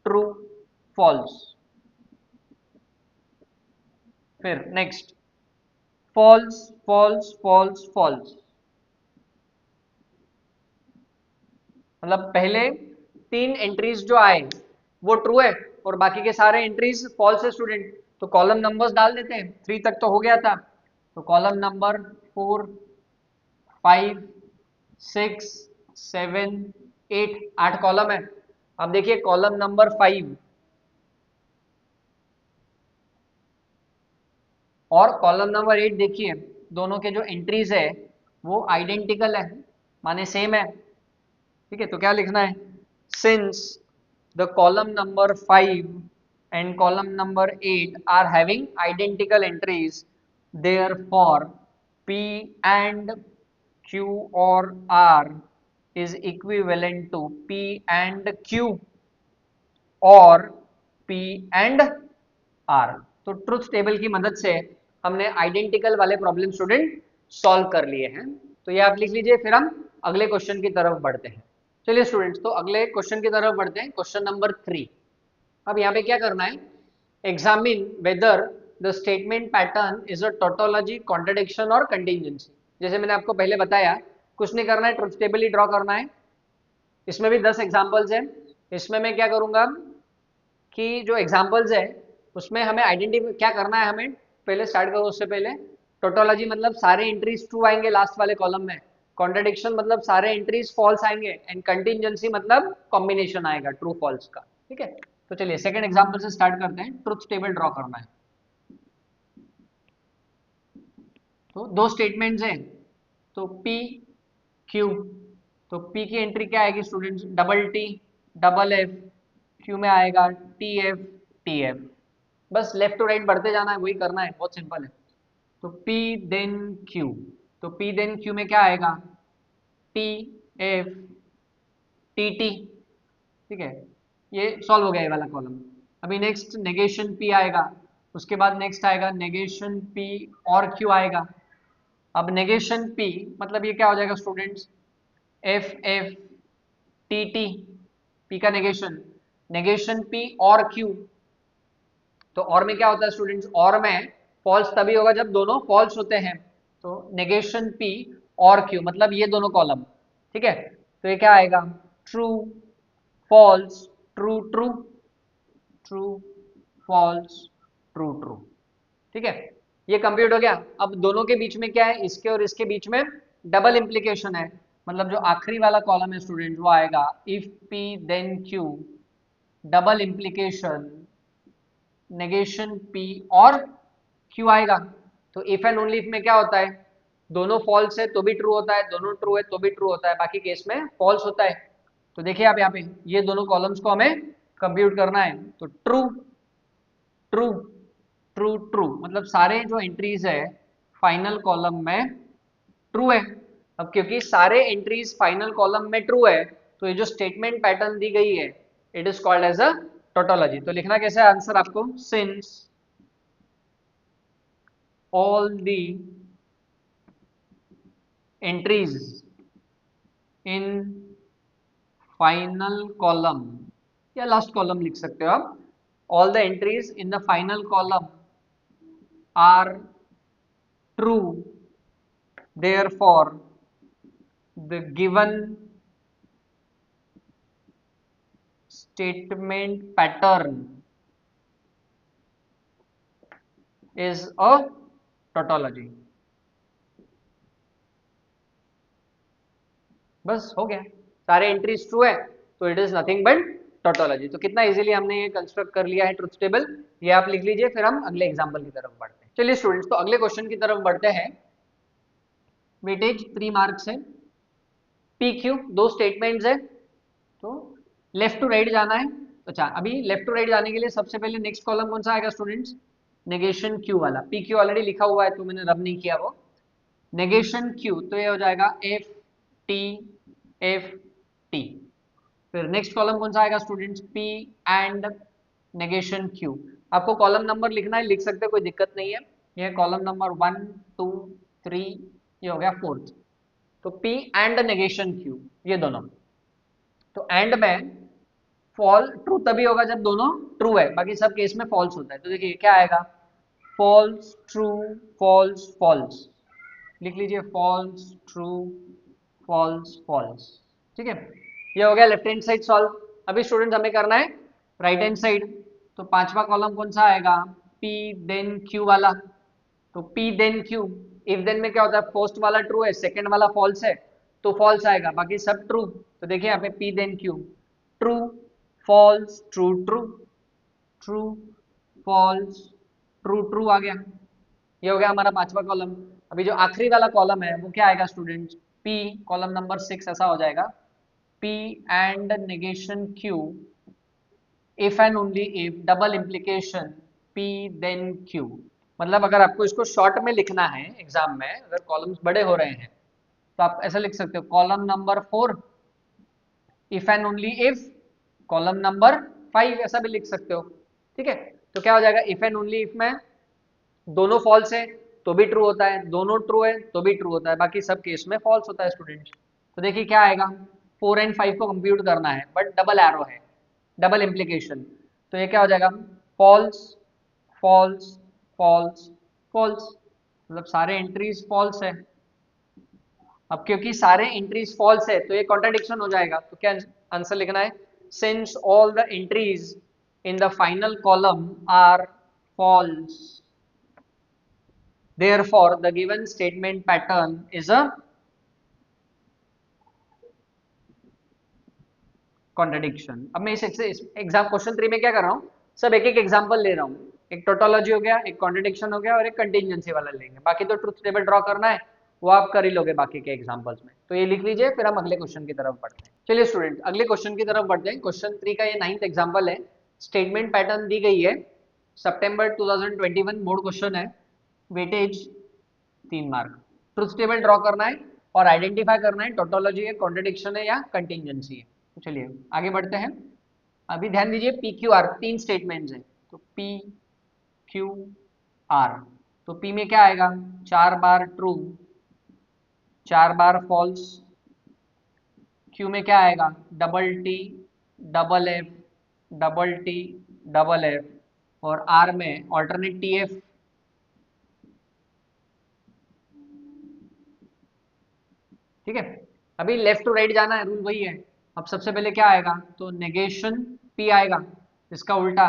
ट्रू फॉल्स, फिर next false false false false, मतलब पहले 3 एंट्रीज जो आए वो ट्रू है और बाकी के सारे एंट्रीज फॉल्स है स्टूडेंट। तो कॉलम नंबर्स डाल देते हैं, 3 तक तो हो गया था, तो कॉलम नंबर 4 5 6 7 8, 8 कॉलम है। अब देखिए कॉलम नंबर 5 और कॉलम नंबर 8 देखिए, दोनों के जो एंट्रीज है वो आइडेंटिकल है, माने सेम है। ठीक है, तो क्या लिखना है, since the column number 5 and column number 8 are having identical entries, therefore P and Q और R is equivalent to P and Q और P and R। तो ट्रुथ टेबल की मदद से हमने आइडेंटिकल वाले प्रॉब्लम स्टूडेंट सॉल्व कर लिए हैं। तो ये आप लिख लीजिए, फिर हम अगले क्वेश्चन की तरफ बढ़ते हैं। चलिए स्टूडेंट्स, तो अगले क्वेश्चन की तरफ बढ़ते हैं, क्वेश्चन नंबर 3। अब यहाँ पे क्या करना है, examine whether the statement pattern is a tautology, contradiction और कंटिजेंसी। जैसे मैंने आपको पहले बताया, कुछ नहीं करना है, ट्रुथ टेबल ही ड्रॉ करना है। इसमें भी 10 एग्जाम्पल्स हैं। इसमें मैं क्या करूंगा कि जो एग्जाम्पल्स है उसमें हमें आइडेंटिफाई क्या करना है, हमें पहले स्टार्ट करो, उससे पहले टोटोलॉजी मतलब सारे एंट्रीज ट्रू आएंगे लास्ट वाले कॉलम में, कॉन्ट्रडिक्शन मतलब सारे एंट्रीज फॉल्स आएंगे, एंड कंटिजेंसी मतलब कॉम्बिनेशन आएगा ट्रू फॉल्स का। ठीक है, तो चलिए सेकंड एग्जांपल से स्टार्ट करते हैं, ट्रुथ टेबल ड्रॉ करना है। तो दो स्टेटमेंट्स हैं, तो P Q, तो P की एंट्री क्या आएगी students, double T double F, Q में आएगा टी एफ टी एफ। बस लेफ्ट टू राइट बढ़ते जाना है, वही करना है, बहुत सिंपल है। तो P देन Q, तो P देन Q में क्या आएगा, टी एफ टी टी। ठीक है, ये सॉल्व हो गया ये वाला कॉलम। अभी नेक्स्ट नेगेशन P आएगा, उसके बाद नेक्स्ट आएगा नेगेशन P और Q आएगा। अब नेगेशन P मतलब ये क्या हो जाएगा students, F F T T, P का नेगेशन, नेगेशन P और Q। तो और में क्या होता है स्टूडेंट्स, और में फॉल्स तभी होगा जब दोनों फॉल्स होते हैं। तो नेगेशन P और Q मतलब ये दोनों कॉलम। ठीक है, तो ये क्या आएगा, true false true true true false true true. ठीक है, ये कंप्लीट हो गया। अब दोनों के बीच में क्या है, इसके और इसके बीच में डबल इंप्लीकेशन है, मतलब जो आखिरी वाला कॉलम है स्टूडेंट वो आएगा if P then Q double implication negation P और Q आएगा। तो इफ एंड ओनली इफ में क्या होता है, दोनों फॉल्स है तो भी ट्रू होता है, दोनों ट्रू है तो भी ट्रू होता है, बाकी केस में फॉल्स होता है। तो देखिए आप यहाँ पे ये दोनों कॉलम्स को हमें कंप्यूट करना है। तो ट्रू ट्रू ट्रू ट्रू मतलब सारे जो एंट्रीज है फाइनल कॉलम में ट्रू है। अब क्योंकि सारे एंट्रीज फाइनल कॉलम में ट्रू है, तो ये जो स्टेटमेंट पैटर्न दी गई है it is called as a tautology. तो लिखना कैसे है आंसर आपको, since all the entries in final column या लास्ट कॉलम लिख सकते हो आप, all the entries in the final column are true, therefore the given statement pattern is a tautology। बस हो गया, सारे एंट्रीज ट्रू है तो it is nothing but tautology. तो कितना इजीली हमने ये कंस्ट्रक्ट कर लिया है ट्रुथ टेबल, ये आप लिख लीजिए, फिर हम अगले एग्जांपल की तरफ बढ़ते हैं। चलिए स्टूडेंट्स, तो अगले क्वेश्चन की तरफ बढ़ते हैं। वेटेज 3 मार्क्स है, पी क्यू दो स्टेटमेंट्स है, तो लेफ्ट टू राइट जाना है। अच्छा, अभी लेफ्ट टू राइट जाने के लिए सबसे पहले नेक्स्ट कॉलम कौन सा आएगा स्टूडेंट्स, नेगेशन क्यू वाला। पी क्यू ऑलरेडी लिखा हुआ है तो मैंने रब नहीं किया वो, नेगेशन क्यू, तो ये हो जाएगा एफ टी एफ टी। फिर नेक्स्ट कॉलम कौन सा आएगा students, P and negation Q। आपको कॉलम नंबर लिखना है, लिख सकते हो, कोई दिक्कत नहीं है। ये कॉलम नंबर 1 2 3, ये हो गया फोर्थ। तो P एंड नेगेशन Q, ये दोनों। तो एंड में फॉल ट्रू तभी होगा जब दोनों ट्रू है, बाकी सब केस में फॉल्स होता है। तो देखिए क्या आएगा, फॉल्स ट्रू फॉल्स फॉल्स, लिख लीजिए फॉल्स ट्रू फॉल्स फॉल्स। ठीक है, ये हो गया लेफ्ट हैंड साइड सॉल्व। अभी स्टूडेंट्स हमें करना है राइट हैंड साइड। तो पांचवा कॉलम कौन सा आएगा, P देन Q वाला। तो P then Q, if then में क्या होता है, फर्स्ट वाला ट्रू है, सेकंड वाला फॉल्स है, तो फॉल्स आएगा, बाकी सब ट्रू। तो देखिए यहाँ पे P then Q, true false true true, true false true true आ गया। ये हो गया हमारा पांचवा कॉलम। अभी जो आखिरी वाला कॉलम है वो क्या आएगा स्टूडेंट्स, P कॉलम नंबर 6 ऐसा हो जाएगा, P and negation Q, if and only if double implication P then Q। मतलब अगर आपको इसको शॉर्ट में लिखना है एग्जाम में, अगर कॉलम्स बड़े हो रहे हैं तो आप ऐसा लिख सकते हो, column number 4 if and only if column number 5, ऐसा भी लिख सकते हो। ठीक है, तो क्या हो जाएगा, इफ एंड ओनली इफ में दोनों फॉल्स है तो भी ट्रू होता है, दोनों ट्रू है तो भी ट्रू होता है, बाकी सब केस में फॉल्स होता है स्टूडेंट्स। तो देखिए क्या आएगा, 4 एंड 5 को कंप्यूट करना है बट डबल एरो है, डबल इम्प्लीकेशन। तो ये क्या हो जाएगा, फॉल्स फॉल्स फॉल्स फॉल्स, मतलब सारे एंट्रीज फॉल्स है। अब क्योंकि सारे एंट्रीज फॉल्स है तो ये कॉन्ट्राडिक्शन हो जाएगा, तो क्या आंसर लिखना है, since all the entries in the final column are false, therefore the given statement pattern is a contradiction। अब मैं इस एग्जाम क्वेश्चन 3 में क्या कर रहा हूँ, सब एक एक एग्जांपल ले रहा हूँ। एक टोटोलॉजी हो गया, एक कॉन्ट्रडिक्शन हो गया और एक कंटिजेंसी वाला लेंगे, बाकी तो ट्रुथ टेबल ड्रॉ करना है वो आप कर ही लोगे बाकी के एग्जांपल्स में। तो ये लिख लीजिए, फिर हम अगले क्वेश्चन की तरफ बढ़ते हैं। चलिए स्टूडेंट अगले क्वेश्चन की तरफ बढ़ते हैं। क्वेश्चन 3 का ये 9th एग्जाम्पल है। स्टेटमेंट पैटर्न दी गई है, सितंबर 2021 बोर्ड क्वेश्चन है, weightage 3 mark. Truth table draw करना है और आइडेंटिफाई करना है टोटोलॉजी है, कॉन्ट्रडिक्शन है या कंटिजेंसी है। तो चलिए आगे बढ़ते हैं। अभी ध्यान दीजिए, पी क्यू आर 3 स्टेटमेंट्स हैं। तो पी क्यू आर, तो पी में क्या आएगा, 4 बार ट्रू 4 बार फॉल्स। क्यू में क्या आएगा, double T double F double T double F, और आर में ऑल्टरनेट टी एफ। ठीक है, अभी लेफ्ट टू राइट जाना है, रूल वही है। अब सबसे पहले क्या आएगा, तो नेगेशन पी आएगा, इसका उल्टा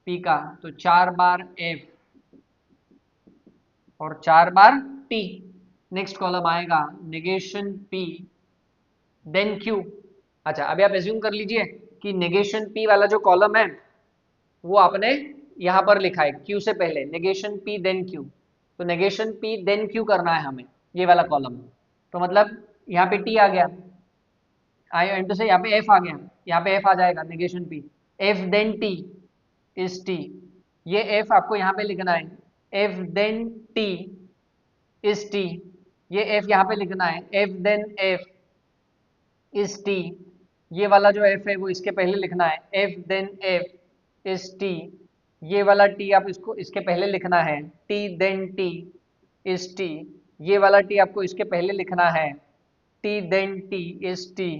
पी का, तो 4 बार एफ और 4 बार टी। नेक्स्ट कॉलम आएगा नेगेशन पी देन क्यू। अच्छा अभी आप एज्यूम कर लीजिए कि नेगेशन पी वाला जो कॉलम है वो आपने यहाँ पर लिखा है क्यू से पहले, नेगेशन पी देन क्यू। तो नेगेशन पी देन क्यू करना है हमें, ये वाला कॉलम। तो मतलब यहाँ पे टी आ गया, आई एम टू से यहाँ पे एफ आ गया, यहाँ पे एफ आ जाएगा negation P, F then T is T. ये एफ आपको यहाँ पे लिखना है, F then T is T. ये एफ यहाँ पे लिखना है, F then F is T. ये वाला जो एफ है वो इसके पहले लिखना है, F then F is T. ये वाला टी आप इसको इसके पहले लिखना है, T then T is T. ये वाला टी आपको इसके पहले लिखना है, T then T is T.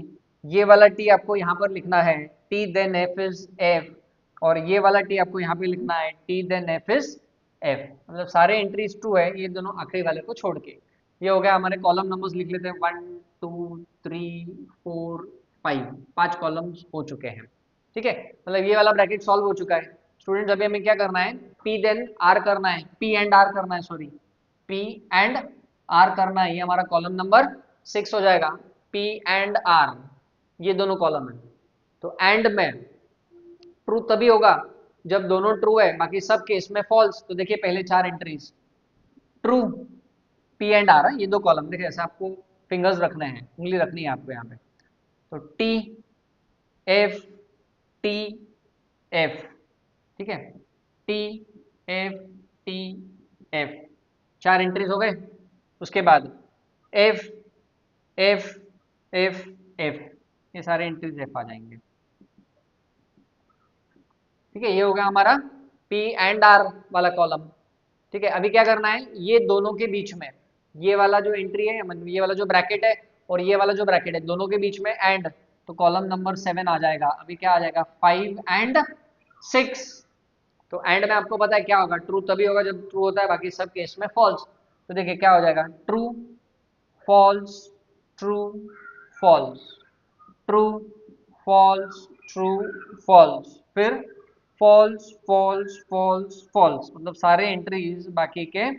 ये वाला टी आपको यहाँ पर लिखना है, T then F is F. और ये वाला टी आपको यहाँ पे लिखना है, T then F is F. मतलब सारे एंट्रीज ट्रू है, ये दोनों आखिरी वाले को छोड़ के। ये हो गया हमारे कॉलम नंबर्स, लिख लेते हैं 1 2 3 4 5, 5 कॉलम्स हो चुके हैं। ठीक है, मतलब ये वाला ब्रैकेट सॉल्व हो चुका है। स्टूडेंट्स अभी हमें क्या करना है, पी देन आर करना है, पी एंड आर करना है, सॉरी पी एंड आर करना है। ये हमारा कॉलम नंबर 6 हो जाएगा, पी एंड आर, ये दोनों कॉलम है। तो एंड में ट्रू तभी होगा जब दोनों ट्रू है, बाकी सब केस में फॉल्स। तो देखिए पहले 4 entries true, P and R है, ये दो कॉलम देखिए, ऐसा आपको फिंगर्स रखने हैं, उंगली रखनी है आपको यहाँ पे। तो टी एफ टी एफ, ठीक है, T F T F, 4 entries हो गए। उसके बाद एफ एफ एफ एफ, ये सारे एंट्रीज एफ आ जाएंगे। ठीक है, ये हो गया हमारा P एंड R वाला कॉलम, ठीक है। अभी क्या करना है, ये दोनों के बीच में ये वाला जो एंट्री है, मतलब ये वाला जो ब्रैकेट है और ये वाला जो ब्रैकेट है, दोनों के बीच में एंड, तो कॉलम नंबर 7 आ जाएगा। अभी क्या आ जाएगा, 5 एंड 6। तो एंड में आपको पता है क्या होगा, ट्रू तभी होगा जब ट्रू होता है, बाकी सब केस में फॉल्स। तो देखिए क्या हो जाएगा, true false true false true false true false, फिर फॉल्स फॉल्स फॉल्स फॉल्स, मतलब सारे एंट्रीज बाकी के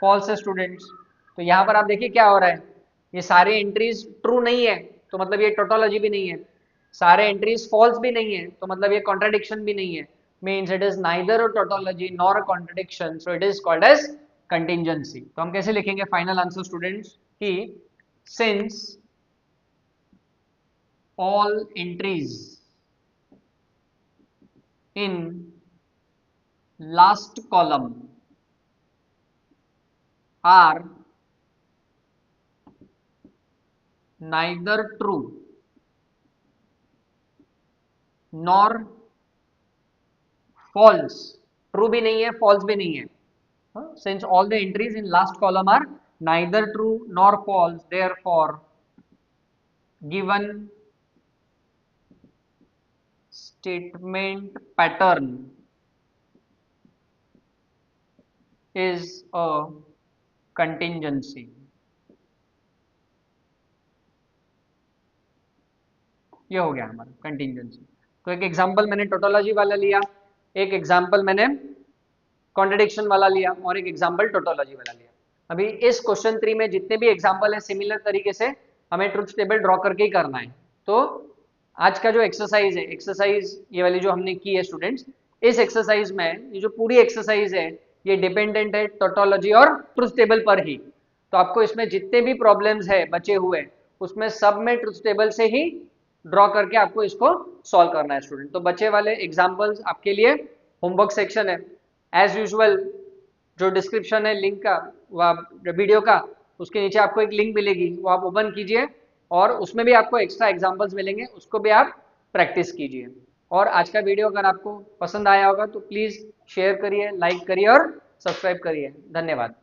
फॉल्स है स्टूडेंट्स। तो यहाँ पर आप देखिए क्या हो रहा है, ये सारे एंट्रीज ट्रू नहीं है, तो मतलब ये टोटोलॉजी भी नहीं है। सारे एंट्रीज फॉल्स भी नहीं है, तो मतलब ये कॉन्ट्राडिक्शन भी नहीं है। Means it is neither a tautology nor a contradiction, so it is called as contingency. तो हम कैसे लिखेंगे फाइनल आंसर स्टूडेंट्स, कि since all entries in last column are neither true nor false, true भी नहीं है false भी नहीं है, since all the entries in last column are neither true nor false, therefore given statement pattern is a contingency। ये हो गया हमारा कंटिंजेंसी। तो एक एग्जांपल मैंने टोटोलॉजी वाला लिया, एक एग्जांपल मैंने कॉन्ट्रडिक्शन वाला लिया, और एक एग्जांपल टोटोलॉजी वाला लिया। अभी इस क्वेश्चन 3 में जितने भी एग्जांपल है सिमिलर तरीके से हमें ट्रुथ टेबल ड्रॉ करके ही करना है। तो आज का जो एक्सरसाइज है, एक्सरसाइज ये वाली जो हमने की है स्टूडेंट्स, इस एक्सरसाइज में ये जो पूरी एक्सरसाइज है ये डिपेंडेंट है टोटोलॉजी और ट्रुथ टेबल पर ही। तो आपको इसमें जितने भी प्रॉब्लम्स है बचे हुए, उसमें सब में ट्रुथ टेबल से ही ड्रॉ करके आपको इसको सॉल्व करना है स्टूडेंट। तो बचे वाले एग्जांपल्स आपके लिए होमवर्क सेक्शन है, एज यूजुअल जो डिस्क्रिप्शन है लिंक का, वीडियो का, उसके नीचे आपको एक लिंक मिलेगी, वो आप ओपन कीजिए और उसमें भी आपको एक्स्ट्रा एग्जांपल्स मिलेंगे, उसको भी आप प्रैक्टिस कीजिए। और आज का वीडियो अगर आपको पसंद आया होगा तो प्लीज़ शेयर करिए, लाइक करिए और सब्सक्राइब करिए। धन्यवाद।